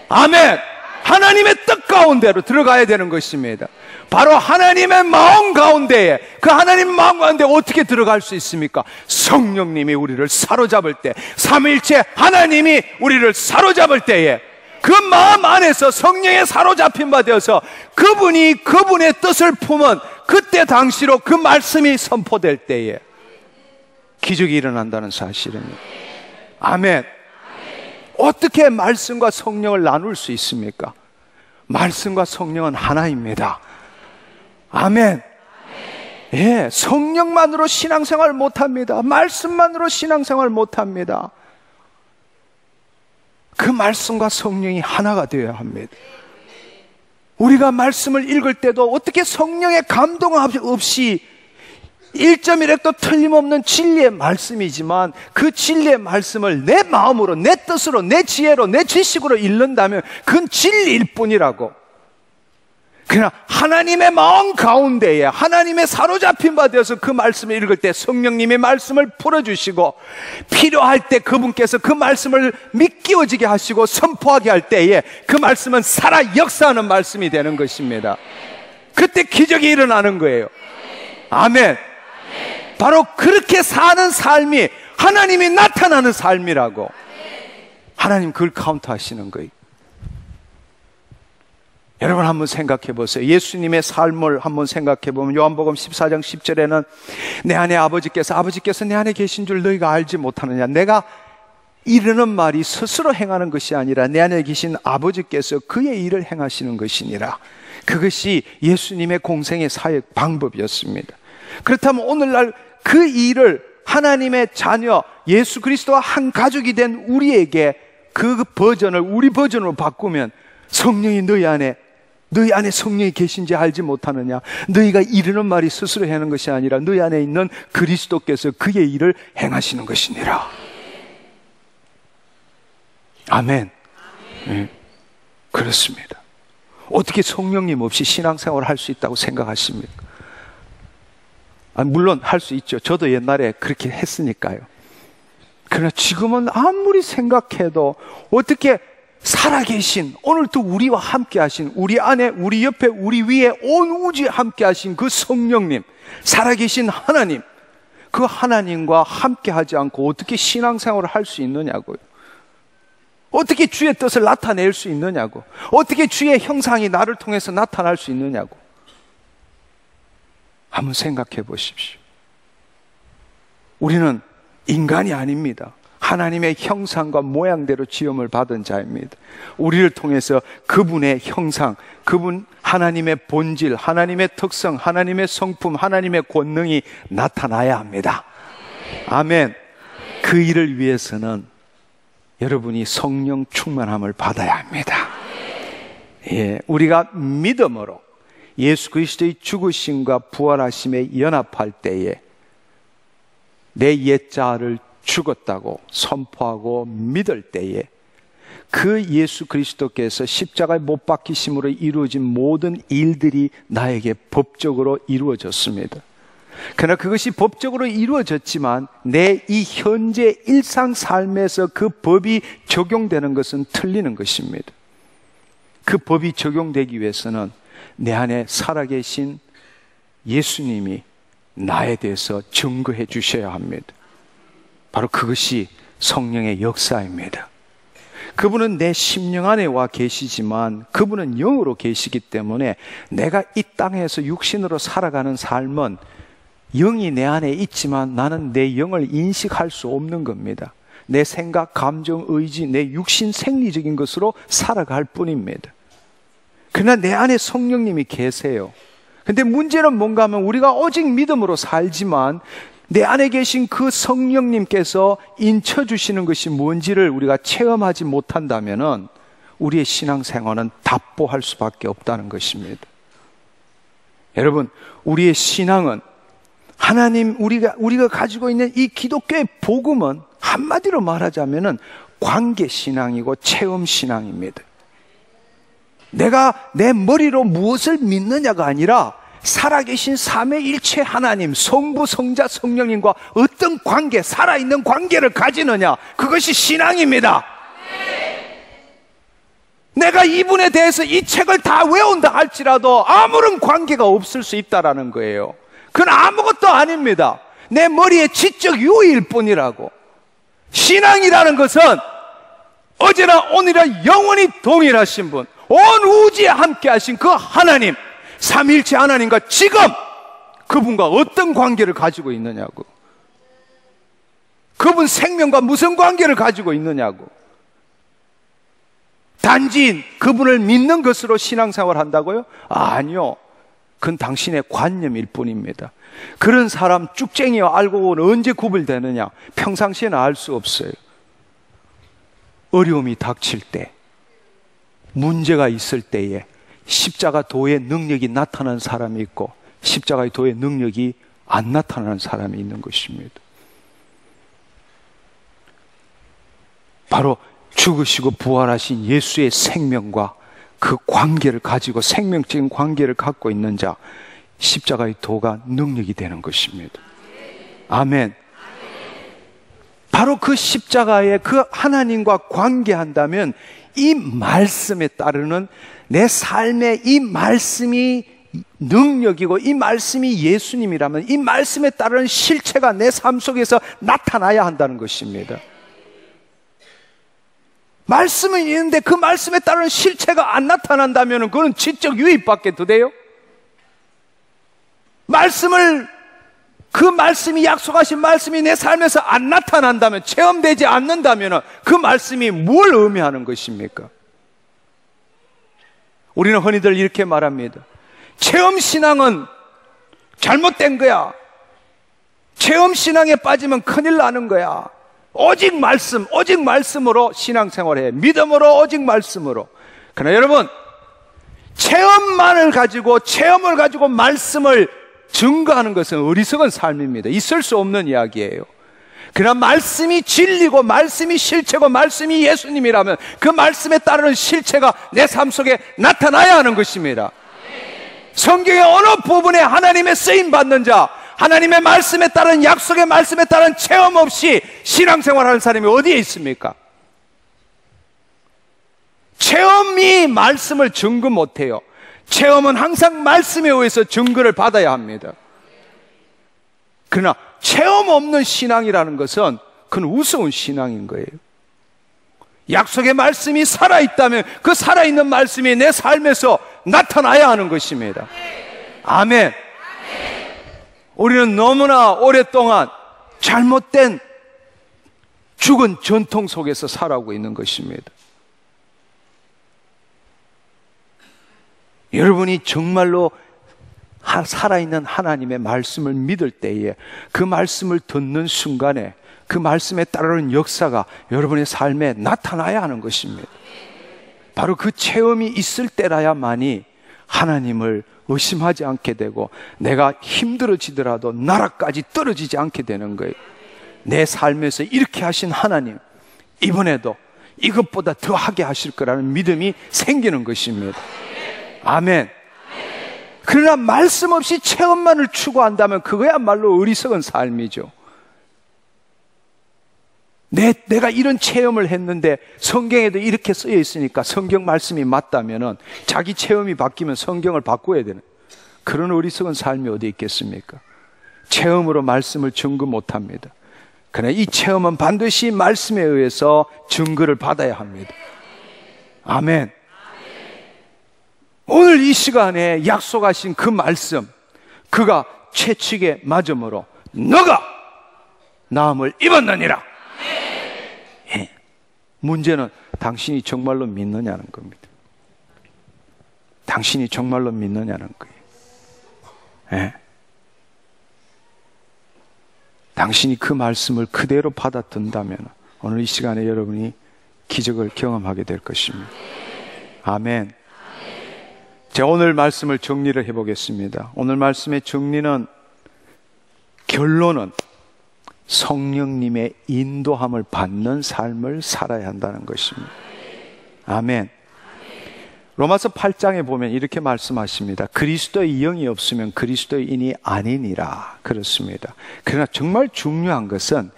아멘. 하나님의 뜻 가운데로 들어가야 되는 것입니다. 바로 하나님의 마음 가운데에, 그 하나님의 마음 가운데 어떻게 들어갈 수 있습니까? 성령님이 우리를 사로잡을 때, 삼위일체 하나님이 우리를 사로잡을 때에 그 마음 안에서 성령에 사로잡힌 바 되어서 그분이 그분의 뜻을 품은 그때 당시로 그 말씀이 선포될 때에 기적이 일어난다는 사실입니다. 아멘. 어떻게 말씀과 성령을 나눌 수 있습니까? 말씀과 성령은 하나입니다. 아멘. 예, 성령만으로 신앙생활 못합니다. 말씀만으로 신앙생활 못합니다. 그 말씀과 성령이 하나가 되어야 합니다. 우리가 말씀을 읽을 때도 어떻게 성령의 감동 없이 1.1획도 틀림없는 진리의 말씀이지만 그 진리의 말씀을 내 마음으로, 내 뜻으로, 내 지혜로, 내 지식으로 읽는다면 그건 진리일 뿐이라고. 그러나 하나님의 마음 가운데에 하나님의 사로잡힌 바 되어서 그 말씀을 읽을 때 성령님이 말씀을 풀어주시고 필요할 때 그분께서 그 말씀을 믿기워지게 하시고 선포하게 할 때에 그 말씀은 살아 역사하는 말씀이 되는 것입니다. 그때 기적이 일어나는 거예요. 아멘. 바로 그렇게 사는 삶이 하나님이 나타나는 삶이라고. 하나님 그걸 카운트하시는 거예요. 여러분 한번 생각해 보세요. 예수님의 삶을 한번 생각해 보면 요한복음 14장 10절에는 내 안에 아버지께서 내 안에 계신 줄 너희가 알지 못하느냐. 내가 이르는 말이 스스로 행하는 것이 아니라 내 안에 계신 아버지께서 그의 일을 행하시는 것이니라. 그것이 예수님의 공생의 사역 방법이었습니다. 그렇다면 오늘날 그 일을 하나님의 자녀 예수 그리스도와 한 가족이 된 우리에게 그 버전을 우리 버전으로 바꾸면 성령이 너희 안에 성령이 계신지 알지 못하느냐. 너희가 이르는 말이 스스로 하는 것이 아니라 너희 안에 있는 그리스도께서 그의 일을 행하시는 것이니라. 아멘. 네, 그렇습니다. 어떻게 성령님 없이 신앙생활을 할 수 있다고 생각하십니까? 물론 할 수 있죠. 저도 옛날에 그렇게 했으니까요. 그러나 지금은 아무리 생각해도 어떻게 살아계신, 오늘도 우리와 함께 하신, 우리 안에, 우리 옆에, 우리 위에 온 우주에 함께 하신 그 성령님, 살아계신 하나님, 그 하나님과 함께 하지 않고 어떻게 신앙생활을 할 수 있느냐고요. 어떻게 주의 뜻을 나타낼 수 있느냐고. 어떻게 주의 형상이 나를 통해서 나타날 수 있느냐고. 한번 생각해 보십시오. 우리는 인간이 아닙니다. 하나님의 형상과 모양대로 지음을 받은 자입니다. 우리를 통해서 그분의 형상, 그분 하나님의 본질, 하나님의 특성, 하나님의 성품, 하나님의 권능이 나타나야 합니다. 아멘. 그 일을 위해서는 여러분이 성령 충만함을 받아야 합니다. 예, 우리가 믿음으로 예수 그리스도의 죽으심과 부활하심에 연합할 때에 내 옛자를 죽었다고 선포하고 믿을 때에 그 예수 그리스도께서 십자가에 못 박히심으로 이루어진 모든 일들이 나에게 법적으로 이루어졌습니다. 그러나 그것이 법적으로 이루어졌지만 내 이 현재 일상 삶에서 그 법이 적용되는 것은 틀리는 것입니다. 그 법이 적용되기 위해서는 내 안에 살아계신 예수님이 나에 대해서 증거해 주셔야 합니다. 바로 그것이 성령의 역사입니다. 그분은 내 심령 안에 와 계시지만 그분은 영으로 계시기 때문에 내가 이 땅에서 육신으로 살아가는 삶은 영이 내 안에 있지만 나는 내 영을 인식할 수 없는 겁니다. 내 생각, 감정, 의지, 내 육신 생리적인 것으로 살아갈 뿐입니다. 그러나 내 안에 성령님이 계세요. 근데 문제는 뭔가 하면 우리가 오직 믿음으로 살지만 내 안에 계신 그 성령님께서 인쳐주시는 것이 뭔지를 우리가 체험하지 못한다면 우리의 신앙생활은 답보할 수밖에 없다는 것입니다. 여러분, 우리의 신앙은 하나님, 우리가 가지고 있는 이 기독교의 복음은 한마디로 말하자면은 관계신앙이고 체험신앙입니다. 내가 내 머리로 무엇을 믿느냐가 아니라 살아계신 삼위일체 하나님, 성부, 성자, 성령님과 어떤 관계, 살아있는 관계를 가지느냐, 그것이 신앙입니다. 내가 이분에 대해서 이 책을 다 외운다 할지라도 아무런 관계가 없을 수 있다라는 거예요. 그건 아무것도 아닙니다. 내 머리의 지적 유의일 뿐이라고. 신앙이라는 것은 어제나 오늘이나 영원히 동일하신 분, 온 우주에 함께 하신 그 하나님, 삼위일체 하나님과 지금 그분과 어떤 관계를 가지고 있느냐고. 그분 생명과 무슨 관계를 가지고 있느냐고. 단지 그분을 믿는 것으로 신앙생활 한다고요? 아니요. 그건 당신의 관념일 뿐입니다. 그런 사람 쭉쟁이와 알고는 언제 구별되느냐? 평상시에는 알 수 없어요. 어려움이 닥칠 때, 문제가 있을 때에 십자가 도의 능력이 나타나는 사람이 있고 십자가의 도의 능력이 안 나타나는 사람이 있는 것입니다. 바로 죽으시고 부활하신 예수의 생명과 그 관계를 가지고 생명적인 관계를 갖고 있는 자, 십자가의 도가 능력이 되는 것입니다. 아멘. 바로 그 십자가의 그 하나님과 관계한다면 이 말씀에 따르는 내 삶의 이 말씀이 능력이고 이 말씀이 예수님이라면 이 말씀에 따르는 실체가 내 삶 속에서 나타나야 한다는 것입니다. 말씀은 있는데 그 말씀에 따르는 실체가 안 나타난다면 그건 지적 유익밖에 더 돼요? 그 말씀이 약속하신 말씀이 내 삶에서 안 나타난다면, 체험되지 않는다면 그 말씀이 뭘 의미하는 것입니까? 우리는 흔히들 이렇게 말합니다. 체험신앙은 잘못된 거야. 체험신앙에 빠지면 큰일 나는 거야. 오직 말씀, 오직 말씀으로 신앙생활해. 믿음으로, 오직 말씀으로. 그러나 여러분, 체험을 가지고 말씀을 증거하는 것은 어리석은 삶입니다. 있을 수 없는 이야기예요. 그러나 말씀이 진리고 말씀이 실체고 말씀이 예수님이라면 그 말씀에 따르는 실체가 내 삶 속에 나타나야 하는 것입니다. 성경의 어느 부분에 하나님의 쓰임받는 자, 하나님의 말씀에 따른 약속의 말씀에 따른 체험 없이 신앙생활하는 사람이 어디에 있습니까? 체험이 말씀을 증거 못해요. 체험은 항상 말씀에 의해서 증거를 받아야 합니다. 그러나 체험 없는 신앙이라는 것은 그건 우스운 신앙인 거예요. 약속의 말씀이 살아있다면 그 살아있는 말씀이 내 삶에서 나타나야 하는 것입니다. 아멘. 우리는 너무나 오랫동안 잘못된 죽은 전통 속에서 살아오고 있는 것입니다. 여러분이 정말로 살아있는 하나님의 말씀을 믿을 때에 그 말씀을 듣는 순간에 그 말씀에 따르는 역사가 여러분의 삶에 나타나야 하는 것입니다. 바로 그 체험이 있을 때라야만이 하나님을 의심하지 않게 되고 내가 힘들어지더라도 나라까지 떨어지지 않게 되는 거예요. 내 삶에서 이렇게 하신 하나님, 이번에도 이것보다 더 하게 하실 거라는 믿음이 생기는 것입니다. 아멘. 그러나 말씀 없이 체험만을 추구한다면 그거야말로 어리석은 삶이죠. 내가 이런 체험을 했는데 성경에도 이렇게 쓰여 있으니까 성경 말씀이 맞다면은 자기 체험이 바뀌면 성경을 바꿔야 되는 그런 어리석은 삶이 어디 있겠습니까? 체험으로 말씀을 증거 못합니다. 그러나 이 체험은 반드시 말씀에 의해서 증거를 받아야 합니다. 아멘. 오늘 이 시간에 약속하신 그 말씀, 그가 채찍에 맞음으로 너가 나음을 입었느니라. 예. 문제는 당신이 정말로 믿느냐는 겁니다. 당신이 정말로 믿느냐는 거예요. 예. 당신이 그 말씀을 그대로 받아든다면 오늘 이 시간에 여러분이 기적을 경험하게 될 것입니다. 아멘. 제가 오늘 말씀을 정리를 해보겠습니다. 오늘 말씀의 정리는, 결론은 성령님의 인도함을 받는 삶을 살아야 한다는 것입니다. 아멘. 로마서 8장에 보면 이렇게 말씀하십니다. 그리스도의 영이 없으면 그리스도인이 아니니라. 그렇습니다. 그러나 정말 중요한 것은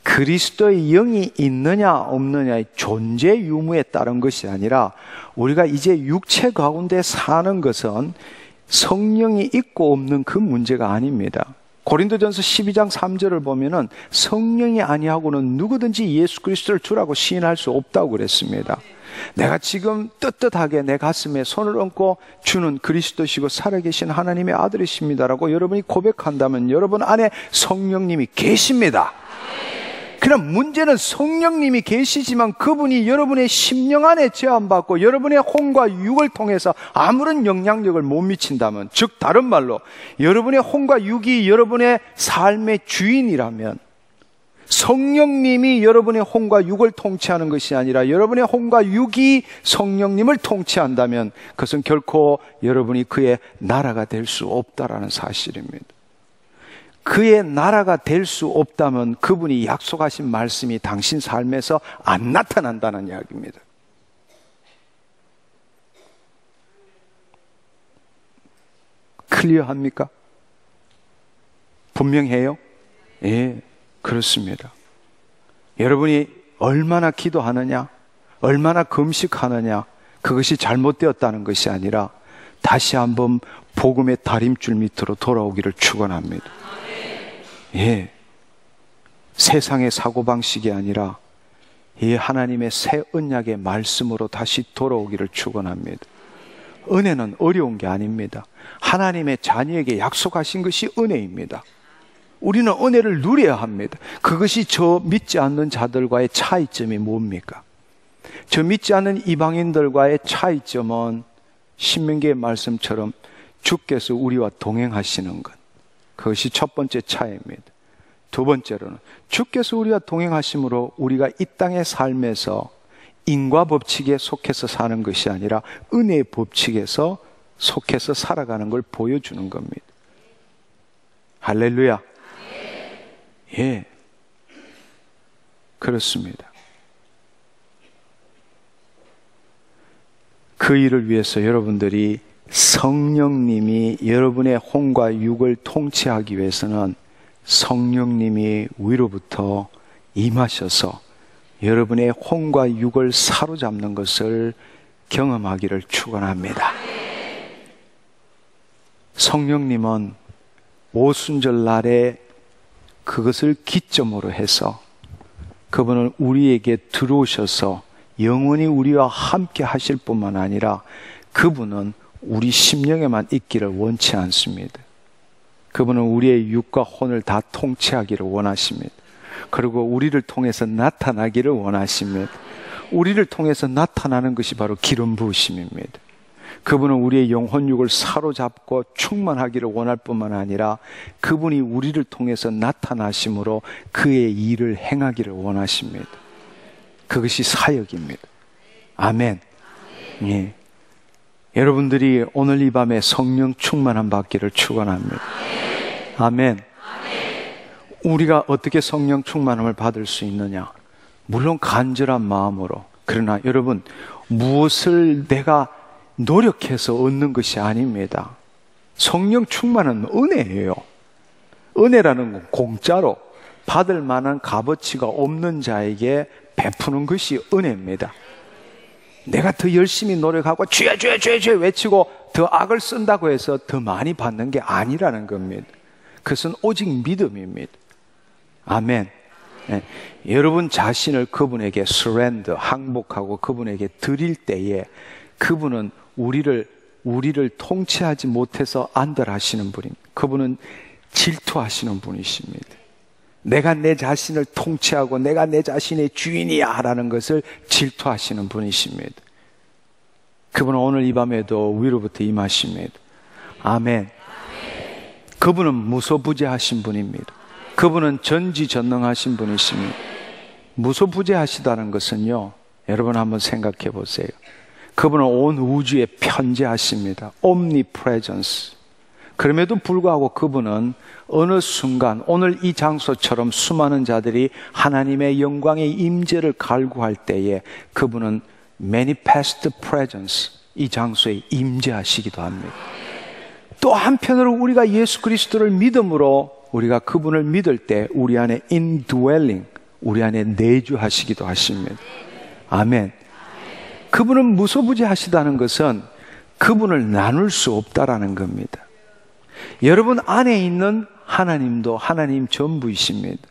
그리스도의 영이 있느냐 없느냐의 존재 유무에 따른 것이 아니라 우리가 이제 육체 가운데 사는 것은 성령이 있고 없는 그 문제가 아닙니다. 고린도전서 12장 3절을 보면은 성령이 아니하고는 누구든지 예수 그리스도를 주라고 시인할 수 없다고 그랬습니다. 내가 지금 떳떳하게 내 가슴에 손을 얹고 주는 그리스도시고 살아계신 하나님의 아들이십니다라고 여러분이 고백한다면 여러분 안에 성령님이 계십니다. 그럼 문제는 성령님이 계시지만 그분이 여러분의 심령 안에 제한받고 여러분의 혼과 육을 통해서 아무런 영향력을 못 미친다면, 즉 다른 말로 여러분의 혼과 육이 여러분의 삶의 주인이라면, 성령님이 여러분의 혼과 육을 통치하는 것이 아니라 여러분의 혼과 육이 성령님을 통치한다면 그것은 결코 여러분이 그의 나라가 될 수 없다라는 사실입니다. 그의 나라가 될 수 없다면 그분이 약속하신 말씀이 당신 삶에서 안 나타난다는 이야기입니다. 클리어합니까? 분명해요? 예, 그렇습니다. 여러분이 얼마나 기도하느냐, 얼마나 금식하느냐, 그것이 잘못되었다는 것이 아니라 다시 한번 복음의 다림줄 밑으로 돌아오기를 축원합니다. 예, 세상의 사고방식이 아니라 이 하나님의 새 언약의 말씀으로 다시 돌아오기를 축원합니다. 은혜는 어려운 게 아닙니다. 하나님의 자녀에게 약속하신 것이 은혜입니다. 우리는 은혜를 누려야 합니다. 그것이 저 믿지 않는 자들과의 차이점이 뭡니까? 저 믿지 않는 이방인들과의 차이점은 신명기의 말씀처럼 주께서 우리와 동행하시는 것, 그것이 첫 번째 차이입니다. 두 번째로는 주께서 우리와 동행하심으로 우리가 이 땅의 삶에서 인과 법칙에 속해서 사는 것이 아니라 은혜의 법칙에서 속해서 살아가는 걸 보여주는 겁니다. 할렐루야. 예, 그렇습니다. 그 일을 위해서 여러분들이 성령님이 여러분의 혼과 육을 통치하기 위해서는 성령님이 위로부터 임하셔서 여러분의 혼과 육을 사로잡는 것을 경험하기를 축원합니다. 성령님은 오순절 날에 그것을 기점으로 해서 그분은 우리에게 들어오셔서 영원히 우리와 함께 하실 뿐만 아니라 그분은 우리 심령에만 있기를 원치 않습니다. 그분은 우리의 육과 혼을 다 통치하기를 원하십니다. 그리고 우리를 통해서 나타나기를 원하십니다. 우리를 통해서 나타나는 것이 바로 기름 부으심입니다. 그분은 우리의 영혼육을 사로잡고 충만하기를 원할 뿐만 아니라 그분이 우리를 통해서 나타나심으로 그의 일을 행하기를 원하십니다. 그것이 사역입니다. 아멘. 예. 여러분들이 오늘 이 밤에 성령 충만함 받기를 축원합니다. 아멘. 우리가 어떻게 성령 충만함을 받을 수 있느냐? 물론 간절한 마음으로. 그러나 여러분, 무엇을 내가 노력해서 얻는 것이 아닙니다. 성령 충만은 은혜예요. 은혜라는 건 공짜로 받을 만한 값어치가 없는 자에게 베푸는 것이 은혜입니다. 내가 더 열심히 노력하고 주여 주여 주여 주여 외치고 더 악을 쓴다고 해서 더 많이 받는 게 아니라는 겁니다. 그것은 오직 믿음입니다. 아멘. 네. 여러분 자신을 그분에게 surrender, 항복하고 그분에게 드릴 때에 그분은 우리를 통치하지 못해서 안달하시는 분입니다. 그분은 질투하시는 분이십니다. 내가 내 자신을 통치하고 내가 내 자신의 주인이야 라는 것을 질투하시는 분이십니다. 그분은 오늘 이 밤에도 위로부터 임하십니다. 아멘. 그분은 무소부재하신 분입니다. 그분은 전지전능하신 분이십니다. 무소부재하시다는 것은요, 여러분 한번 생각해 보세요. 그분은 온 우주에 편재하십니다. omnipresence. 그럼에도 불구하고 그분은 어느 순간 오늘 이 장소처럼 수많은 자들이 하나님의 영광의 임재를 갈구할 때에 그분은 manifest presence, 이 장소에 임재하시기도 합니다. 또 한편으로 우리가 예수 그리스도를 믿음으로 우리가 그분을 믿을 때 우리 안에 indwelling, 우리 안에 내주하시기도 하십니다. 아멘. 그분은 무소부재하시다는 것은 그분을 나눌 수 없다라는 겁니다. 여러분 안에 있는 하나님도 하나님 전부이십니다.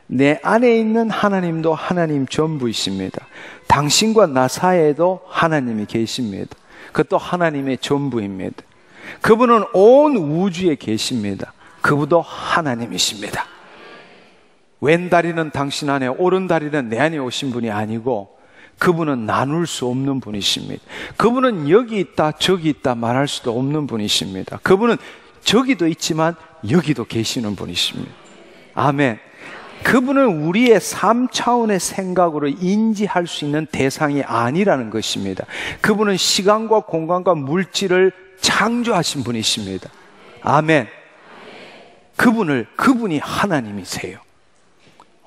내 안에 있는 하나님도 하나님 전부이십니다. 당신과 나 사이에도 하나님이 계십니다. 그것도 하나님의 전부입니다. 그분은 온 우주에 계십니다. 그분도 하나님이십니다. 왼 다리는 당신 안에, 오른 다리는 내 안에 오신 분이 아니고 그분은 나눌 수 없는 분이십니다. 그분은 여기 있다 저기 있다 말할 수도 없는 분이십니다. 그분은 저기도 있지만 여기도 계시는 분이십니다. 아멘. 그분은 우리의 3차원의 생각으로 인지할 수 있는 대상이 아니라는 것입니다. 그분은 시간과 공간과 물질을 창조하신 분이십니다. 아멘. 그분이 하나님이세요.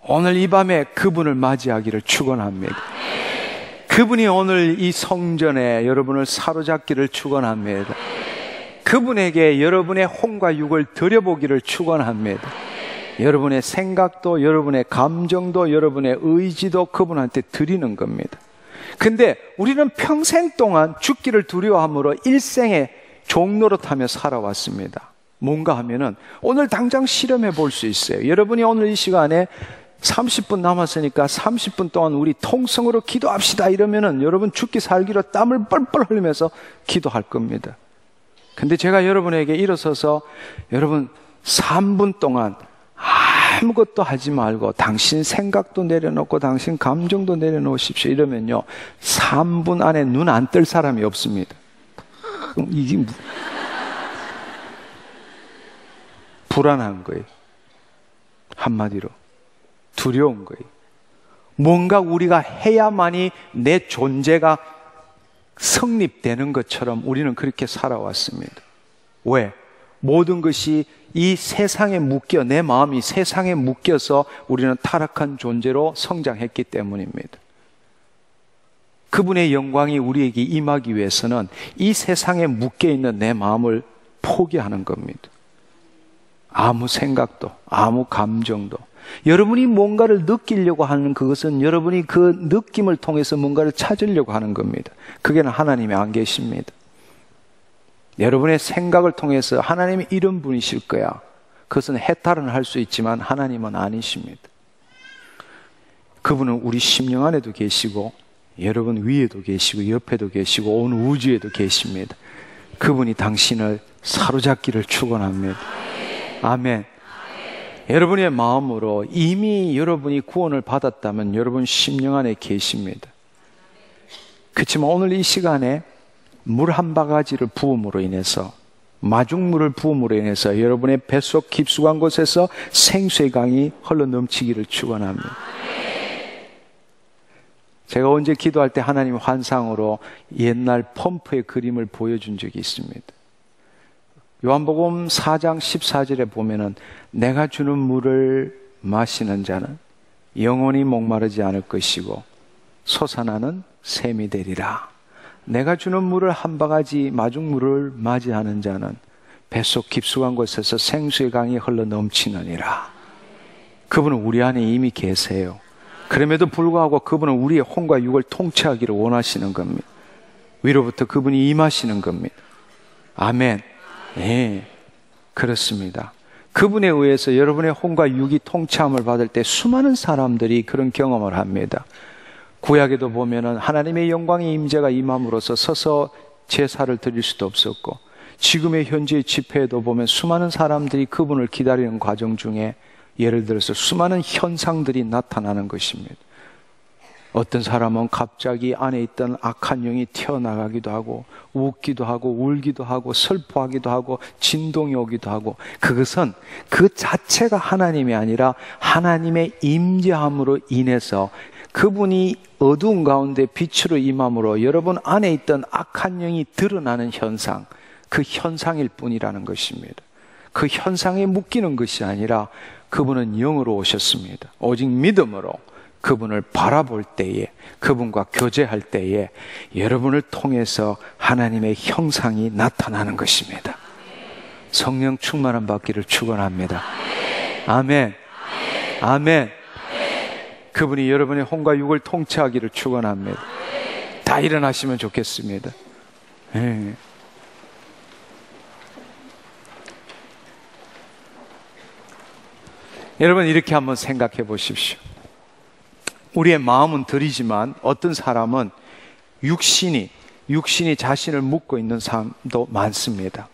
오늘 이 밤에 그분을 맞이하기를 축원합니다. 그분이 오늘 이 성전에 여러분을 사로잡기를 축원합니다. 그분에게 여러분의 혼과 육을 드려보기를 축원합니다. 여러분의 생각도, 여러분의 감정도, 여러분의 의지도 그분한테 드리는 겁니다. 근데 우리는 평생 동안 죽기를 두려워함으로 일생에 종노릇하며 살아왔습니다. 뭔가 하면은 오늘 당장 실험해 볼 수 있어요. 여러분이 오늘 이 시간에 30분 남았으니까 30분 동안 우리 통성으로 기도합시다 이러면은 여러분 죽기 살기로 땀을 뻘뻘 흘리면서 기도할 겁니다. 근데 제가 여러분에게 일어서서 여러분 3분 동안 아무것도 하지 말고 당신 생각도 내려놓고 당신 감정도 내려놓으십시오 이러면요 3분 안에 눈 안 뜰 사람이 없습니다. 이게 불안한 거예요. 한마디로 두려운 거예요. 뭔가 우리가 해야만이 내 존재가 성립되는 것처럼 우리는 그렇게 살아왔습니다. 왜? 모든 것이 이 세상에 묶여, 내 마음이 세상에 묶여서 우리는 타락한 존재로 성장했기 때문입니다. 그분의 영광이 우리에게 임하기 위해서는 이 세상에 묶여있는 내 마음을 포기하는 겁니다. 아무 생각도, 아무 감정도. 여러분이 뭔가를 느끼려고 하는 그것은 여러분이 그 느낌을 통해서 뭔가를 찾으려고 하는 겁니다. 그게는 하나님이 안 계십니다. 여러분의 생각을 통해서 하나님이 이런 분이실 거야. 그것은 해탈은 할 수 있지만 하나님은 아니십니다. 그분은 우리 심령 안에도 계시고 여러분 위에도 계시고 옆에도 계시고 온 우주에도 계십니다. 그분이 당신을 사로잡기를 축원합니다. 아멘. 여러분의 마음으로 이미 여러분이 구원을 받았다면 여러분 심령 안에 계십니다. 그렇지만 오늘 이 시간에 물 한 바가지를 부음으로 인해서 마중물을 부음으로 인해서 여러분의 뱃속 깊숙한 곳에서 생수의 강이 흘러 넘치기를 축원합니다. 제가 언제 기도할 때 하나님 환상으로 옛날 펌프의 그림을 보여준 적이 있습니다. 요한복음 4장 14절에 보면은 내가 주는 물을 마시는 자는 영원히 목마르지 않을 것이고 솟아나는 샘이 되리라. 내가 주는 물을 한 바가지 마중물을 맞이하는 자는 뱃속 깊숙한 곳에서 생수의 강이 흘러 넘치느니라. 그분은 우리 안에 이미 계세요. 그럼에도 불구하고 그분은 우리의 혼과 육을 통치하기를 원하시는 겁니다. 위로부터 그분이 임하시는 겁니다. 아멘. 예, 그렇습니다. 그분에 의해서 여러분의 혼과 육이 통치함을 받을 때 수많은 사람들이 그런 경험을 합니다. 구약에도 보면은 하나님의 영광의 임재가 임함으로써 서서 제사를 드릴 수도 없었고, 지금의 현재의 집회에도 보면 수많은 사람들이 그분을 기다리는 과정 중에 예를 들어서 수많은 현상들이 나타나는 것입니다. 어떤 사람은 갑자기 안에 있던 악한 영이 튀어나가기도 하고, 웃기도 하고, 울기도 하고, 슬퍼하기도 하고, 진동이 오기도 하고, 그것은 그 자체가 하나님이 아니라 하나님의 임재함으로 인해서 그분이 어두운 가운데 빛으로 임함으로 여러분 안에 있던 악한 영이 드러나는 현상, 그 현상일 뿐이라는 것입니다. 그 현상에 묶이는 것이 아니라 그분은 영으로 오셨습니다. 오직 믿음으로 그분을 바라볼 때에, 그분과 교제할 때에 여러분을 통해서 하나님의 형상이 나타나는 것입니다. 성령 충만함 받기를 축원합니다. 아멘. 아멘. 그분이 여러분의 혼과 육을 통치하기를 축원합니다. 다 일어나시면 좋겠습니다. 네. 여러분, 이렇게 한번 생각해 보십시오. 우리의 마음은 들이지만 어떤 사람은 육신이 자신을 묶고 있는 사람도 많습니다.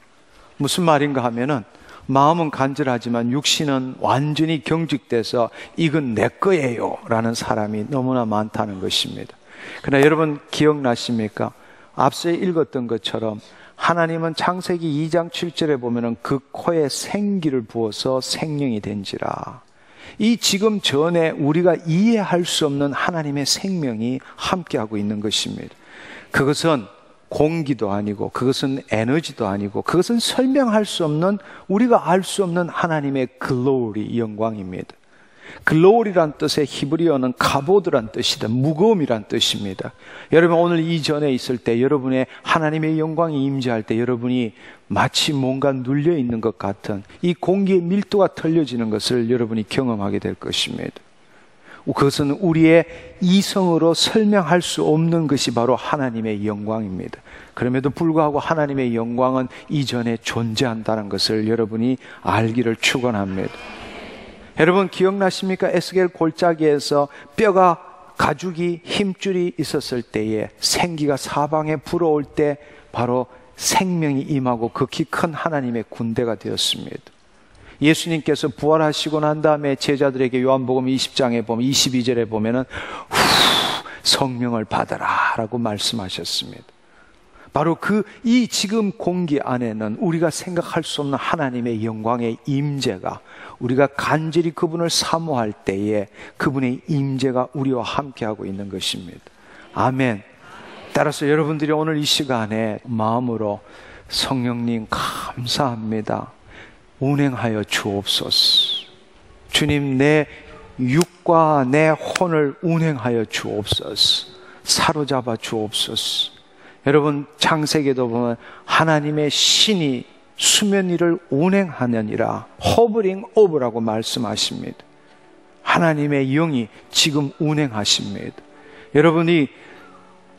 무슨 말인가 하면은 마음은 간절하지만 육신은 완전히 경직돼서 이건 내 거예요 라는 사람이 너무나 많다는 것입니다. 그러나 여러분 기억나십니까? 앞서 읽었던 것처럼 하나님은 창세기 2장 7절에 보면은 그 코에 생기를 부어서 생명이 된지라. 이 지금 전에 우리가 이해할 수 없는 하나님의 생명이 함께하고 있는 것입니다. 그것은 공기도 아니고, 그것은 에너지도 아니고, 그것은 설명할 수 없는, 우리가 알 수 없는 하나님의 글로리, 영광입니다. 글로리란 뜻의 히브리어는 카보드란 뜻이다. 무거움이란 뜻입니다. 여러분 오늘 이전에 있을 때 여러분의 하나님의 영광이 임재할 때 여러분이 마치 뭔가 눌려 있는 것 같은 이 공기의 밀도가 틀려지는 것을 여러분이 경험하게 될 것입니다. 그것은 우리의 이성으로 설명할 수 없는 것이 바로 하나님의 영광입니다. 그럼에도 불구하고 하나님의 영광은 이전에 존재한다는 것을 여러분이 알기를 축원합니다. 여러분 기억나십니까? 에스겔 골짜기에서 뼈가 가죽이 힘줄이 있었을 때에 생기가 사방에 불어올 때 바로 생명이 임하고 극히 큰 하나님의 군대가 되었습니다. 예수님께서 부활하시고 난 다음에 제자들에게 요한복음 20장에 보면 22절에 보면은 성령을 받아라 라고 말씀하셨습니다. 바로 이 지금 공기 안에는 우리가 생각할 수 없는 하나님의 영광의 임재가, 우리가 간절히 그분을 사모할 때에 그분의 임재가 우리와 함께하고 있는 것입니다. 아멘. 따라서 여러분들이 오늘 이 시간에 마음으로 성령님 감사합니다. 운행하여 주옵소서. 주님, 내 육과 내 혼을 운행하여 주옵소서. 사로잡아 주옵소서. 여러분 창세기도 보면 하나님의 신이 수면 위를 운행하느니라, hovering over라고 말씀하십니다. 하나님의 영이 지금 운행하십니다. 여러분이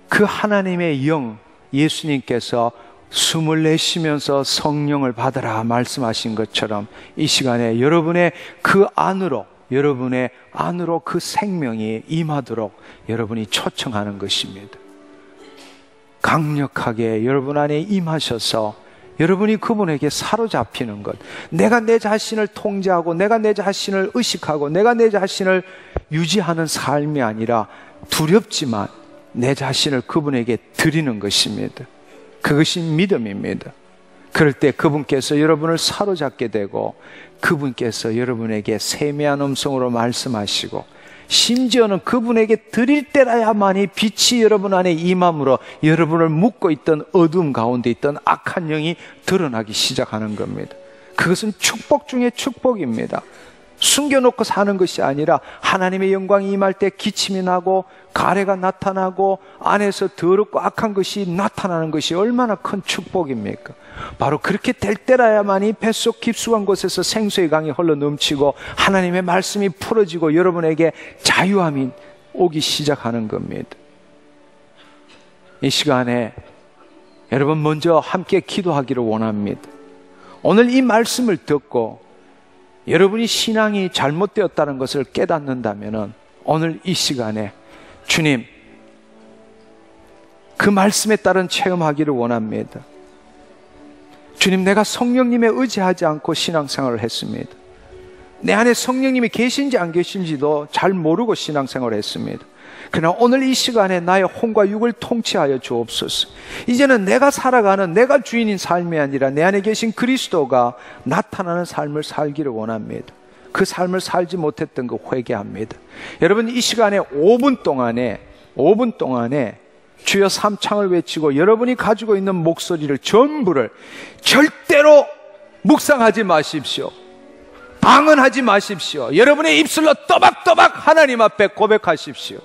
그 하나님의 영, 예수님께서 숨을 내쉬면서 성령을 받으라 말씀하신 것처럼 이 시간에 여러분의 안으로 그 생명이 임하도록 여러분이 초청하는 것입니다. 강력하게 여러분 안에 임하셔서 여러분이 그분에게 사로잡히는 것, 내가 내 자신을 통제하고 내가 내 자신을 의식하고 내가 내 자신을 유지하는 삶이 아니라 두렵지만 내 자신을 그분에게 드리는 것입니다. 그것이 믿음입니다. 그럴 때 그분께서 여러분을 사로잡게 되고 그분께서 여러분에게 세미한 음성으로 말씀하시고 심지어는 그분에게 드릴 때라야만이 빛이 여러분 안에 임함으로 여러분을 묶고 있던 어둠 가운데 있던 악한 영이 드러나기 시작하는 겁니다. 그것은 축복 중에 축복입니다. 숨겨놓고 사는 것이 아니라 하나님의 영광이 임할 때 기침이 나고 가래가 나타나고 안에서 더럽고 악한 것이 나타나는 것이 얼마나 큰 축복입니까? 바로 그렇게 될 때라야만이 뱃속 깊숙한 곳에서 생수의 강이 흘러 넘치고 하나님의 말씀이 풀어지고 여러분에게 자유함이 오기 시작하는 겁니다. 이 시간에 여러분 먼저 함께 기도하기를 원합니다. 오늘 이 말씀을 듣고 여러분이 신앙이 잘못되었다는 것을 깨닫는다면 오늘 이 시간에 주님, 그 말씀에 따른 체험하기를 원합니다. 주님, 내가 성령님에 의지하지 않고 신앙생활을 했습니다. 내 안에 성령님이 계신지 안 계신지도 잘 모르고 신앙생활을 했습니다. 그러나 오늘 이 시간에 나의 혼과 육을 통치하여 주옵소서. 이제는 내가 살아가는 내가 주인인 삶이 아니라 내 안에 계신 그리스도가 나타나는 삶을 살기를 원합니다. 그 삶을 살지 못했던 거 회개합니다. 여러분, 이 시간에 5분 동안에 주여 삼창을 외치고 여러분이 가지고 있는 목소리를 전부를 절대로 묵상하지 마십시오. 방언하지 마십시오. 여러분의 입술로 또박또박 하나님 앞에 고백하십시오.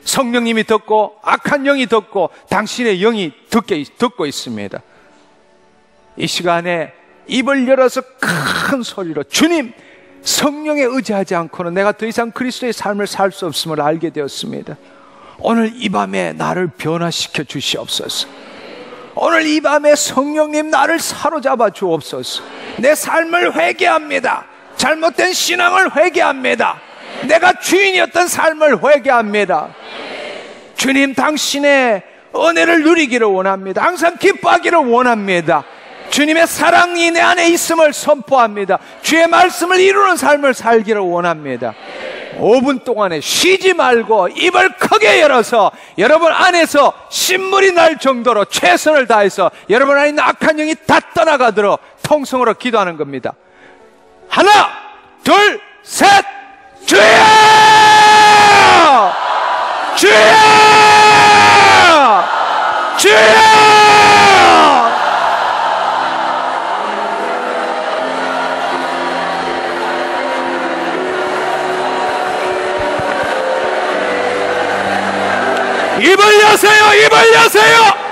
성령님이 듣고 악한 영이 듣고 당신의 영이 듣고 있습니다. 이 시간에 입을 열어서 큰 소리로 주님, 성령에 의지하지 않고는 내가 더 이상 그리스도의 삶을 살 수 없음을 알게 되었습니다. 오늘 이 밤에 나를 변화시켜 주시옵소서. 오늘 이 밤에 성령님 나를 사로잡아 주옵소서. 내 삶을 회개합니다. 잘못된 신앙을 회개합니다. 내가 주인이었던 삶을 회개합니다. 주님, 당신의 은혜를 누리기를 원합니다. 항상 기뻐하기를 원합니다. 주님의 사랑이 내 안에 있음을 선포합니다. 주의 말씀을 이루는 삶을 살기를 원합니다. 5분 동안에 쉬지 말고 입을 크게 열어서 여러분 안에서 신물이 날 정도로 최선을 다해서 여러분 안에 있는 악한 영이 다 떠나가도록 통성으로 기도하는 겁니다. 하나, 둘, 셋! 주여! 주여! 주여! 입을 여세요! 입을 여세요!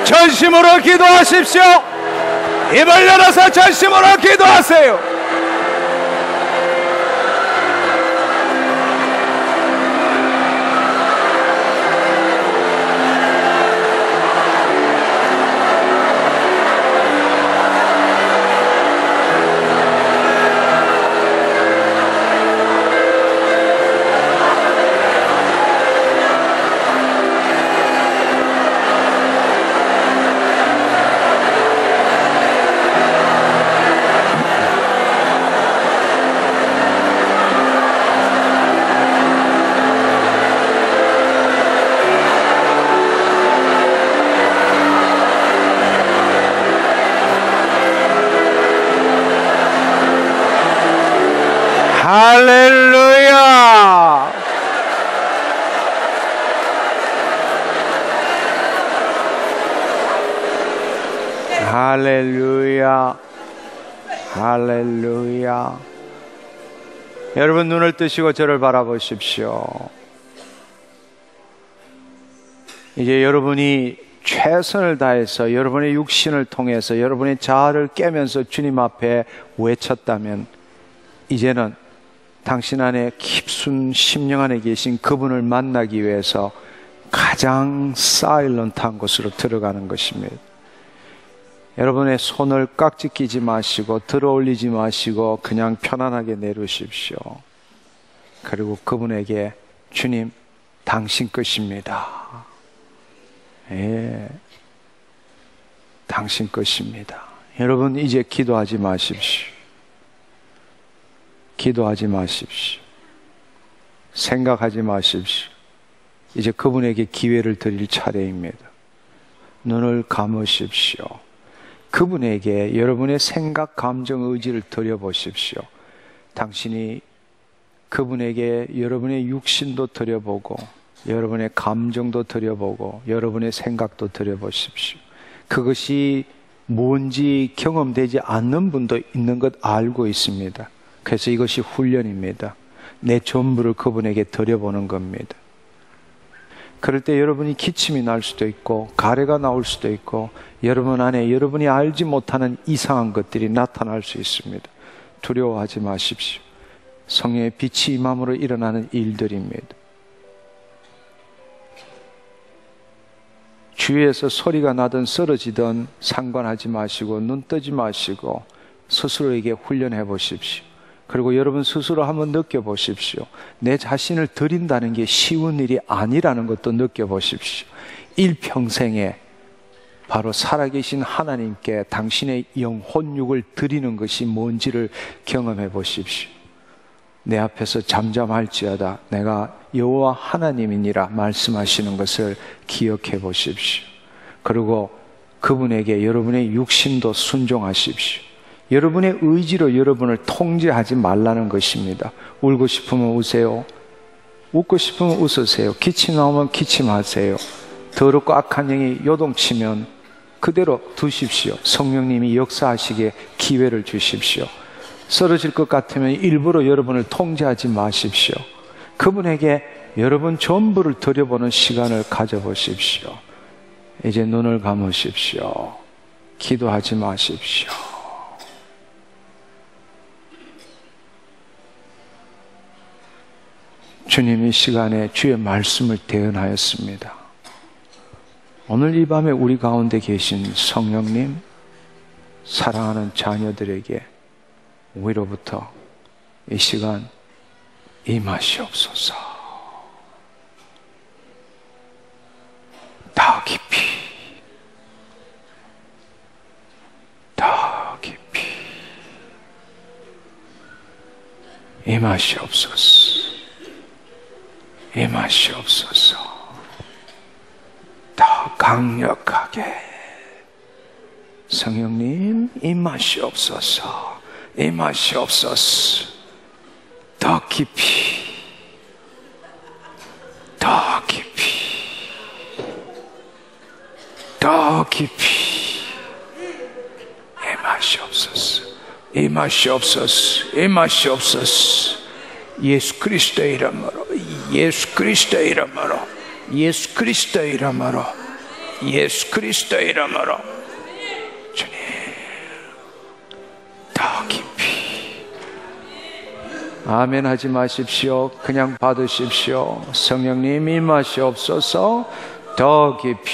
전심으로 기도하십시오. 입을 열어서 전심으로 기도하세요. 할렐루야! 할렐루야! 할렐루야! 여러분 눈을 뜨시고 저를 바라보십시오. 이제 여러분이 최선을 다해서 여러분의 육신을 통해서 여러분의 자아를 깨면서 주님 앞에 외쳤다면 이제는 당신 안에 깊은 심령 안에 계신 그분을 만나기 위해서 가장 사일런트한 곳으로 들어가는 것입니다. 여러분의 손을 깍지 끼지 마시고 들어 올리지 마시고 그냥 편안하게 내려오십시오. 그리고 그분에게 주님, 당신 것입니다. 예, 당신 것입니다. 여러분, 이제 기도하지 마십시오. 기도하지 마십시오. 생각하지 마십시오. 이제 그분에게 기회를 드릴 차례입니다. 눈을 감으십시오. 그분에게 여러분의 생각, 감정, 의지를 드려보십시오. 당신이 그분에게 여러분의 육신도 드려보고, 여러분의 감정도 드려보고, 여러분의 생각도 드려보십시오. 그것이 뭔지 경험되지 않는 분도 있는 것 알고 있습니다. 그래서 이것이 훈련입니다. 내 전부를 그분에게 드려보는 겁니다. 그럴 때 여러분이 기침이 날 수도 있고, 가래가 나올 수도 있고, 여러분 안에 여러분이 알지 못하는 이상한 것들이 나타날 수 있습니다. 두려워하지 마십시오. 성령의 빛이 임함으로 일어나는 일들입니다. 주위에서 소리가 나든 쓰러지든 상관하지 마시고, 눈 뜨지 마시고 스스로에게 훈련해 보십시오. 그리고 여러분 스스로 한번 느껴보십시오. 내 자신을 드린다는 게 쉬운 일이 아니라는 것도 느껴보십시오. 일평생에 바로 살아계신 하나님께 당신의 영혼육을 드리는 것이 뭔지를 경험해 보십시오. 내 앞에서 잠잠할지어다 내가 여호와 하나님이니라 말씀하시는 것을 기억해 보십시오. 그리고 그분에게 여러분의 육신도 순종하십시오. 여러분의 의지로 여러분을 통제하지 말라는 것입니다. 울고 싶으면 우세요. 웃고 싶으면 웃으세요. 기침 나오면 기침하세요. 더럽고 악한 영이 요동치면 그대로 두십시오. 성령님이 역사하시기에 기회를 주십시오. 쓰러질 것 같으면 일부러 여러분을 통제하지 마십시오. 그분에게 여러분 전부를 드려보는 시간을 가져보십시오. 이제 눈을 감으십시오. 기도하지 마십시오. 주님이 시간에 주의 말씀을 대언하였습니다. 오늘 이 밤에 우리 가운데 계신 성령님, 사랑하는 자녀들에게 위로부터 이 시간 임하시옵소서. 더 깊이, 더 깊이 임하시옵소서. 임하시옵소서. 더 강력하게 성령님 임하시옵소서. 임하시옵소서. 더 깊이, 더 깊이, 더 깊이 임하시옵소서. 임하시옵소서. 임하시옵소서. 예수 그리스도의 이름으로, 예수 그리스도의 이름으로, 예수 그리스도의 이름으로, 예수 그리스도의 이름으로 주님 더 깊이. 아멘 하지 마십시오. 그냥 받으십시오. 성령님 임하시옵소서. 더 깊이,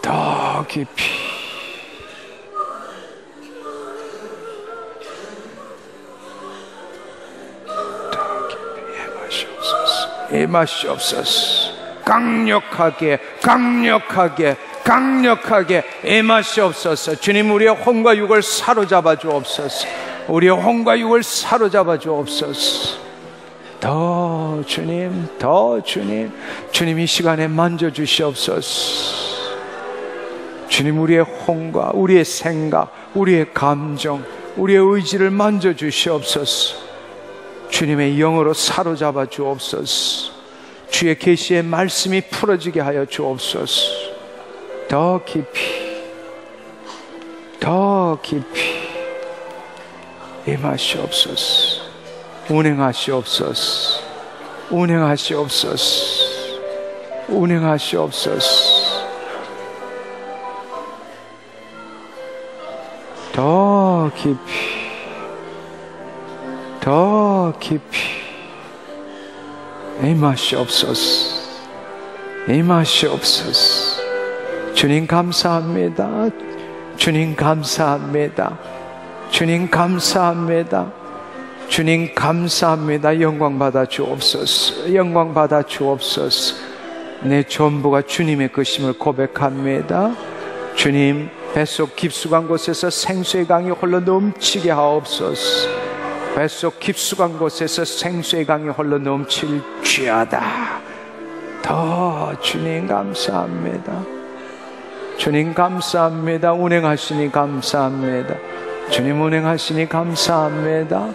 더 깊이. 임하시옵소서. 강력하게, 강력하게, 강력하게 임하시옵소서. 주님, 우리의 혼과 육을 사로잡아 주옵소서. 우리의 혼과 육을 사로잡아 주옵소서. 더 주님, 더 주님. 주님 이 시간에 만져주시옵소서. 주님, 우리의 혼과 우리의 생각, 우리의 감정, 우리의 의지를 만져주시옵소서. 주님의 영으로 사로잡아 주옵소서. 주의 계시의 말씀이 풀어지게 하여 주옵소서. 더 깊이, 더 깊이 임하시옵소서. 운행하시옵소서. 운행하시옵소서. 운행하시옵소서. 더 깊이, 더 깊이 임하시옵소서. 임하시옵소서. 주님 감사합니다. 주님 감사합니다. 주님 감사합니다. 주님 감사합니다. 영광 받아 주옵소서. 영광 받아 주옵소서. 내 전부가 주님의 것임을 고백합니다. 주님, 뱃속 깊숙한 곳에서 생수의 강이 홀로 넘치게 하옵소서. 뱃속 깊숙한 곳에서 생수의 강이 홀로 넘칠 쥐하다. 더 주님 감사합니다. 주님 감사합니다. 운행하시니 감사합니다. 주님 운행하시니 감사합니다.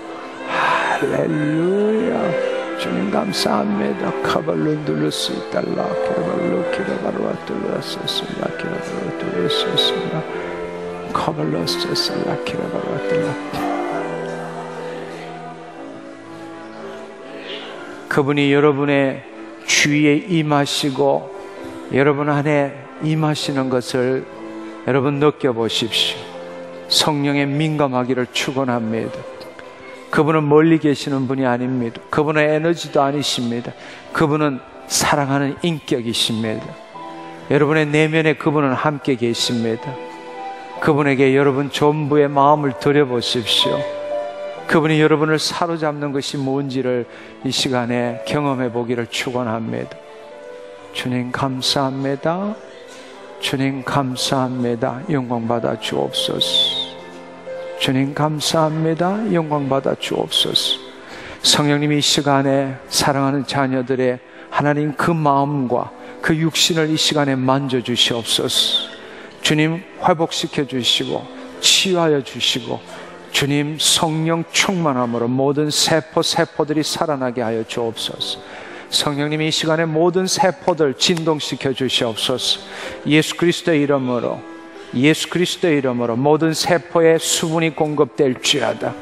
할렐루야. 주님 감사합니다. 카발로 둘러스 달라 카발로 키라바로 둘러스슬라 키라바로 둘러스슬라 카발로 스슬라 키라바로 둘러. 그분이 여러분의 주위에 임하시고 여러분 안에 임하시는 것을 여러분 느껴보십시오. 성령에 민감하기를 축원합니다. 그분은 멀리 계시는 분이 아닙니다. 그분은 에너지도 아니십니다. 그분은 사랑하는 인격이십니다. 여러분의 내면에 그분은 함께 계십니다. 그분에게 여러분 전부의 마음을 드려보십시오. 그분이 여러분을 사로잡는 것이 뭔지를 이 시간에 경험해 보기를 축원합니다. 주님 감사합니다. 주님 감사합니다. 영광 받아 주옵소서. 주님 감사합니다. 영광 받아 주옵소서. 성령님이 이 시간에 사랑하는 자녀들의 하나님 그 마음과 그 육신을 이 시간에 만져주시옵소서. 주님 회복시켜 주시고 치유하여 주시고 주님 성령 충만함으로 모든 세포들이 살아나게 하여 주옵소서. 성령님이 이 시간에 모든 세포들 진동시켜 주시옵소서. 예수 그리스도의 이름으로 모든 세포에 수분이 공급될지어다.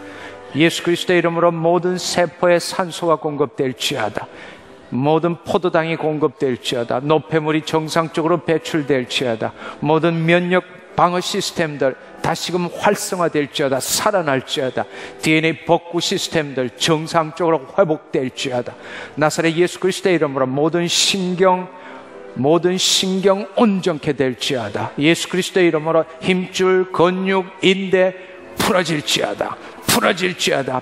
예수 그리스도의 이름으로 모든 세포에 산소가 공급될지어다. 모든 포도당이 공급될지어다. 노폐물이 정상적으로 배출될지어다. 모든 면역 방어 시스템들 다시금 활성화될지어다. 살아날지어다. DNA 복구 시스템들 정상적으로 회복될지어다. 나사렛 예수 그리스도의 이름으로 모든 신경 온전케 될지어다. 예수 그리스도의 이름으로 힘줄, 근육, 인대 풀어질지어다.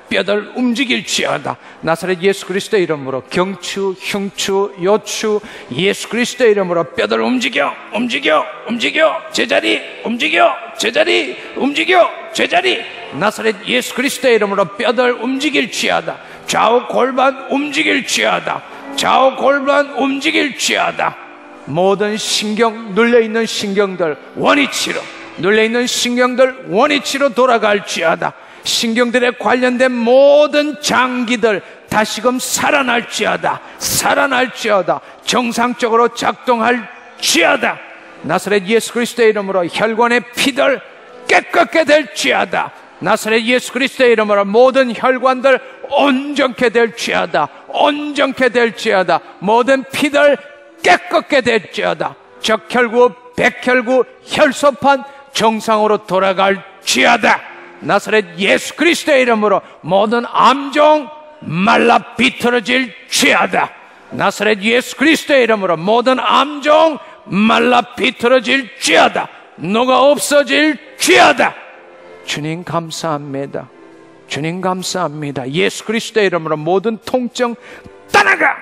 뼈들 움직일지어다. 나사렛 예수 그리스도의 이름으로 경추, 흉추, 요추 예수 그리스도의 이름으로 뼈들 움직여 제자리 움직여 제자리. 나사렛 예수 그리스도의 이름으로 뼈들 움직일지어다. 좌우 골반 움직일지어다. 모든 신경 눌려있는 신경들 원위치로 돌아갈지어다. 신경들에 관련된 모든 장기들 다시금 살아날지어다. 정상적으로 작동할지어다. 나사렛 예수 그리스도의 이름으로 혈관의 피들 깨끗게 될지어다. 나사렛 예수 그리스도의 이름으로 모든 혈관들 온전케 될지어다. 모든 피들 깨끗게 될지어다. 적혈구, 백혈구, 혈소판 정상으로 돌아갈지어다. 나사렛 예수 그리스도의 이름으로 모든 암종 말라 비틀어질지어다. 나사렛 예수 그리스도의 이름으로 모든 암종 말라 비틀어질지어다. 녹아 없어질지어다. 주님 감사합니다. 예수 그리스도의 이름으로 모든 통증 떠나가.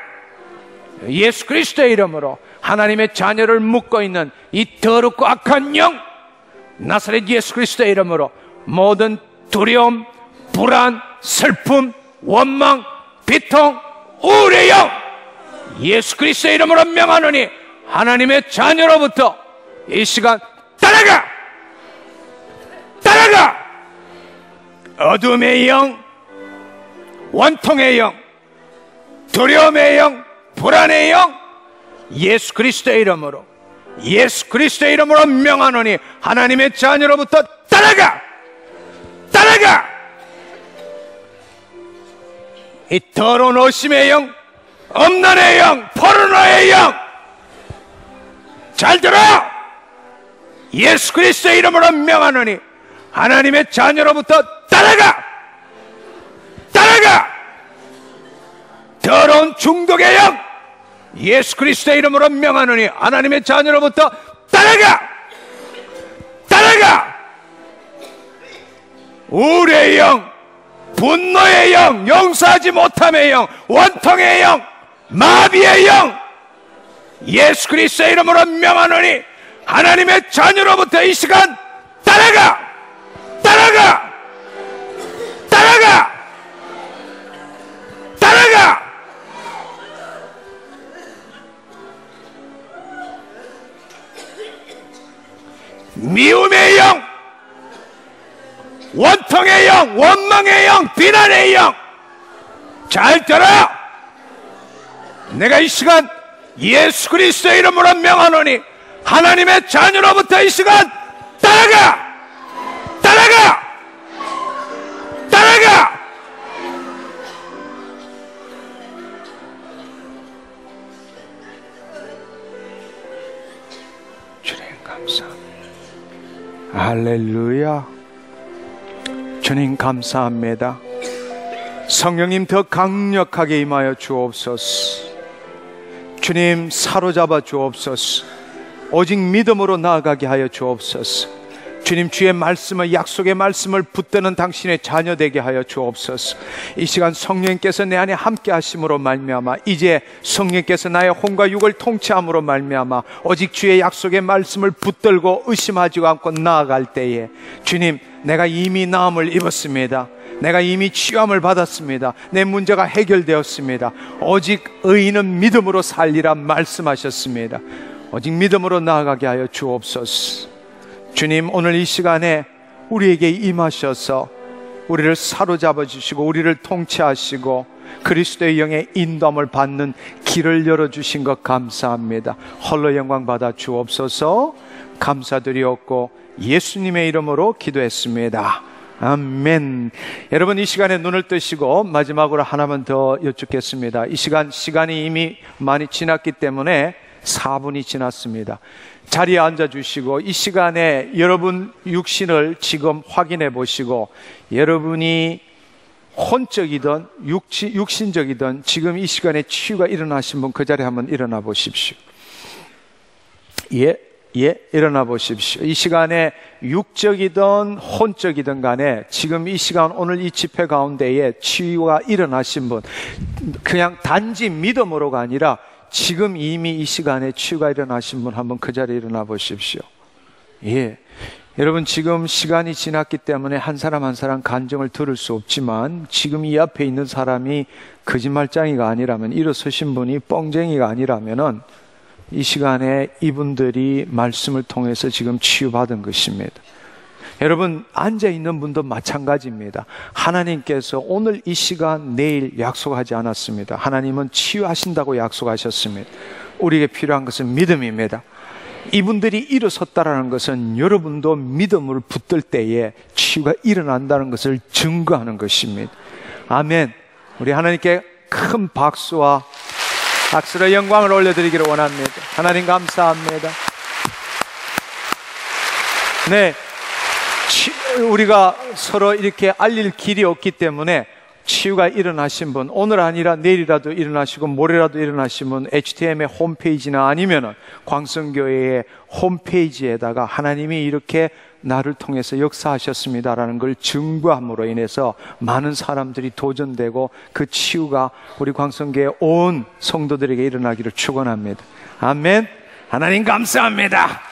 예수 그리스도의 이름으로 하나님의 자녀를 묶고 있는 이 더럽고 악한 영, 나사렛 예수 그리스도의 이름으로 모든 두려움, 불안, 슬픔, 원망, 비통, 우울의 영, 예수 그리스도의 이름으로 명하노니 하나님의 자녀로부터 이 시간 떠나가. 어둠의 영, 원통의 영, 두려움의 영, 불안의 영, 예수 그리스도의 이름으로 명하노니 하나님의 자녀로부터 떠나가. 이 더러운 오심의 영, 엄난의 영, 포르노의 영, 잘 들어. 예수 그리스도의 이름으로 명하노니 하나님의 자녀로부터 떠나가. 더러운 중독의 영, 예수 그리스도의 이름으로 명하노니 하나님의 자녀로부터 떠나가. 우울의 영, 분노의 영, 용서하지 못함의 영, 원통의 영, 마비의 영, 예수 그리스도의 이름으로 명하노니 하나님의 자녀로부터 이 시간 따라가! 따라가! 따라가! 따라가! 미움의 영, 원통의 영, 원망의 영, 비난의 영, 잘 들어! 내가 이 시간 예수 그리스도의 이름으로 명하노니 하나님의 자녀로부터 이 시간 따라가! 따라가! 따라가! 주님 감사합니다. 할렐루야. 주님 감사합니다. 성령님 더 강력하게 임하여 주옵소서. 주님 사로잡아 주옵소서. 오직 믿음으로 나아가게 하여 주옵소서. 주님 주의 말씀을, 약속의 말씀을 붙드는 당신의 자녀 되게 하여 주옵소서. 이 시간 성령님께서 내 안에 함께 하심으로 말미암아 이제 성령님께서 나의 혼과 육을 통치함으로 말미암아 오직 주의 약속의 말씀을 붙들고 의심하지 않고 나아갈 때에 주님, 내가 이미 나음을 입었습니다. 내가 이미 치유함을 받았습니다. 내 문제가 해결되었습니다. 오직 의인은 믿음으로 살리라 말씀하셨습니다. 오직 믿음으로 나아가게 하여 주옵소서. 주님, 오늘 이 시간에 우리에게 임하셔서 우리를 사로잡아 주시고 우리를 통치하시고 그리스도의 영의 인도함을 받는 길을 열어주신 것 감사합니다. 홀로 영광 받아 주옵소서. 감사드리옵고 예수님의 이름으로 기도했습니다. 아멘. 여러분, 이 시간에 눈을 뜨시고 마지막으로 하나만 더 여쭙겠습니다. 이 시간이 이미 많이 지났기 때문에 4분이 지났습니다. 자리에 앉아주시고 이 시간에 여러분 육신을 지금 확인해 보시고 여러분이 혼적이든 육신적이든 지금 이 시간에 치유가 일어나신 분 그 자리에 한번 일어나 보십시오. 일어나 보십시오. 이 시간에 육적이든 혼적이든 간에 지금 이 시간 오늘 이 집회 가운데에 치유가 일어나신 분, 그냥 단지 믿음으로가 아니라 지금 이미 이 시간에 치유가 일어나신 분 한번 그 자리에 일어나 보십시오. 여러분, 지금 시간이 지났기 때문에 한 사람 한 사람 간증을 들을 수 없지만 지금 이 앞에 있는 사람이 거짓말장이가 아니라면, 일어서신 분이 뻥쟁이가 아니라면은 이 시간에 이분들이 말씀을 통해서 지금 치유받은 것입니다. 여러분, 앉아있는 분도 마찬가지입니다. 하나님께서 오늘 이 시간 내일 약속하지 않았습니다. 하나님은 치유하신다고 약속하셨습니다. 우리에게 필요한 것은 믿음입니다. 이분들이 일어섰다라는 것은 여러분도 믿음을 붙들 때에 치유가 일어난다는 것을 증거하는 것입니다. 아멘. 우리 하나님께 큰 박수로 영광을 올려드리기를 원합니다. 하나님 감사합니다. 네, 우리가 서로 이렇게 알릴 길이 없기 때문에 치유가 일어나신 분, 오늘 아니라 내일이라도 일어나시고 모레라도 일어나시면 HTM의 홈페이지나 아니면은 광성교회의 홈페이지에다가 하나님이 이렇게 나를 통해서 역사하셨습니다라는 걸 증거함으로 인해서 많은 사람들이 도전되고 그 치유가 우리 광성교회 온 성도들에게 일어나기를 축원합니다. 아멘. 하나님 감사합니다.